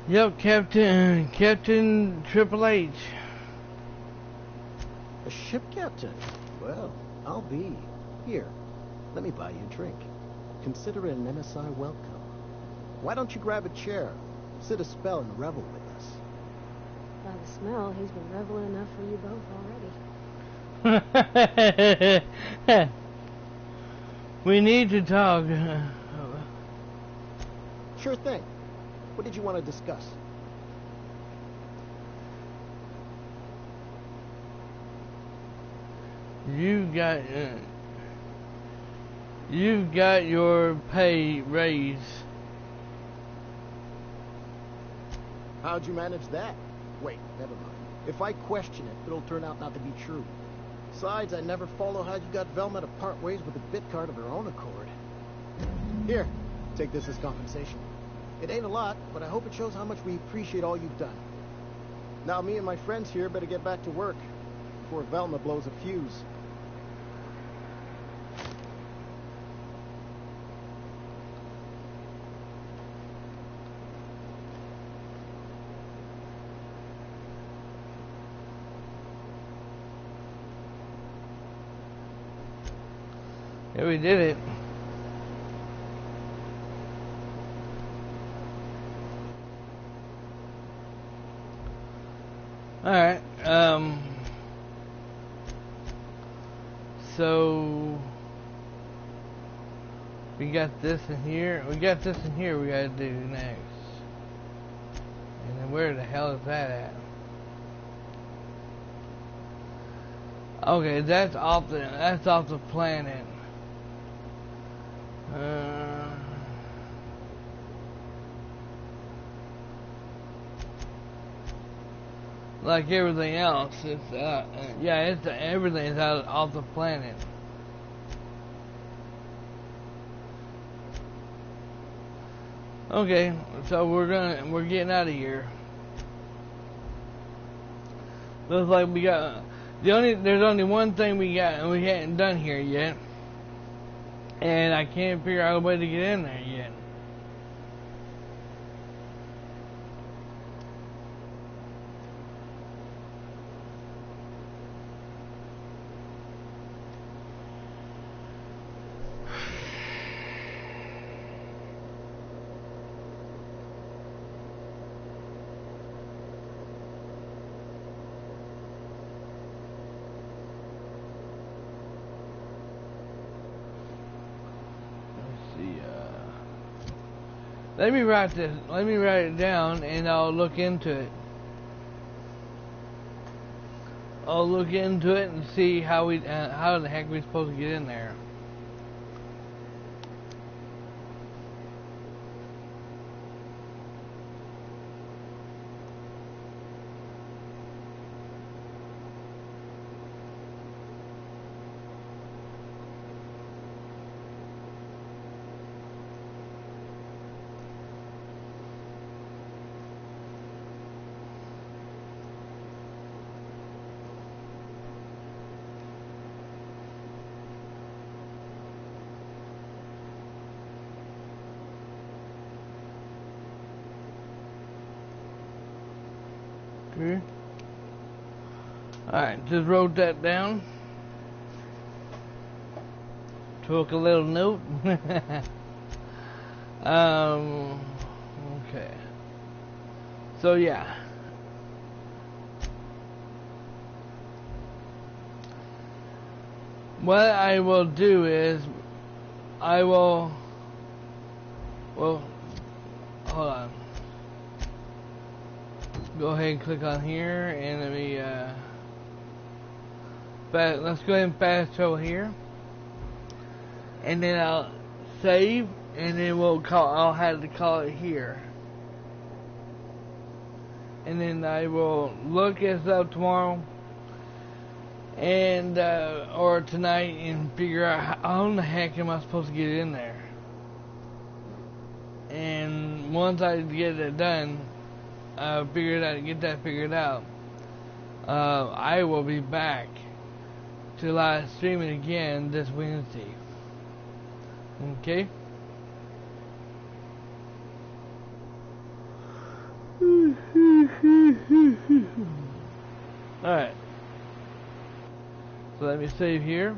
Yep, Captain pt8. A ship captain? Well, I'll be. Here, let me buy you a drink. Consider it an MSI welcome. Why don't you grab a chair, sit a spell, and revel with us? By the smell, he's been reveling enough for you both already. We need to talk. Sure thing. What did you want to discuss? You've got your pay raise. How'd you manage that? Wait, never mind. If I question it, it'll turn out not to be true. Besides, I never follow how you got Velma to part ways with a bit card of her own accord. Here, take this as compensation. It ain't a lot, but I hope it shows how much we appreciate all you've done. Now me and my friends here better get back to work before Velma blows a fuse. Yeah, we did it. Alright, so we got this in here. We got this in here we gotta do next. And then where the hell is that at? Okay, that's off the planet. Like everything else, it's everything's out off the planet. Okay, so we're getting out of here. Looks like we got there's only one thing we got and we hadn't done here yet, and I can't figure out a way to get in there yet. Let me write it down, and I'll look into it. I'll look into it and see how the heck we're supposed to get in there. Okay. Alright, just wrote that down. Took a little note. Okay. So yeah. What I will do is well, hold on. Go ahead and click on here, and let me let's go ahead and fast travel here, and then I'll save, and then I'll have to call it here, and then I will look this up tomorrow and or tonight and figure out how in the heck am I supposed to get in there. And once I get it done, get that figured out, I will be back to live streaming again this Wednesday. Okay. Alright. So let me save here.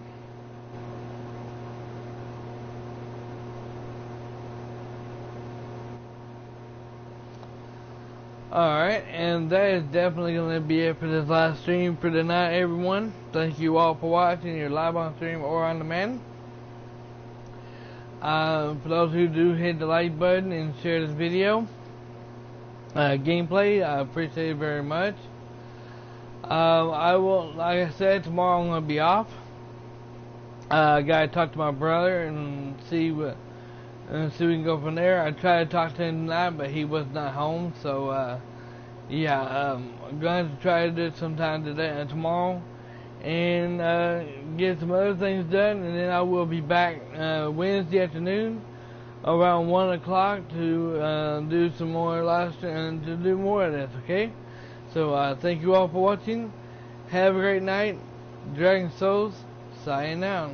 Alright, and that is definitely going to be it for this live stream for tonight, everyone. Thank you all for watching, either live on stream or on demand. For those who do, hit the like button and share this video. Gameplay, I appreciate it very much. I will, like I said, tomorrow I'm going to be off. I gotta talk to my brother and see we can go from there. I tried to talk to him tonight, but he was not home, so yeah, I'm going to try to do it sometime today and tomorrow, and get some other things done, and then I will be back Wednesday afternoon around 1 o'clock to do some more live stream and to do more of this. Okay, so thank you all for watching. Have a great night. Dragon Souls, signing out.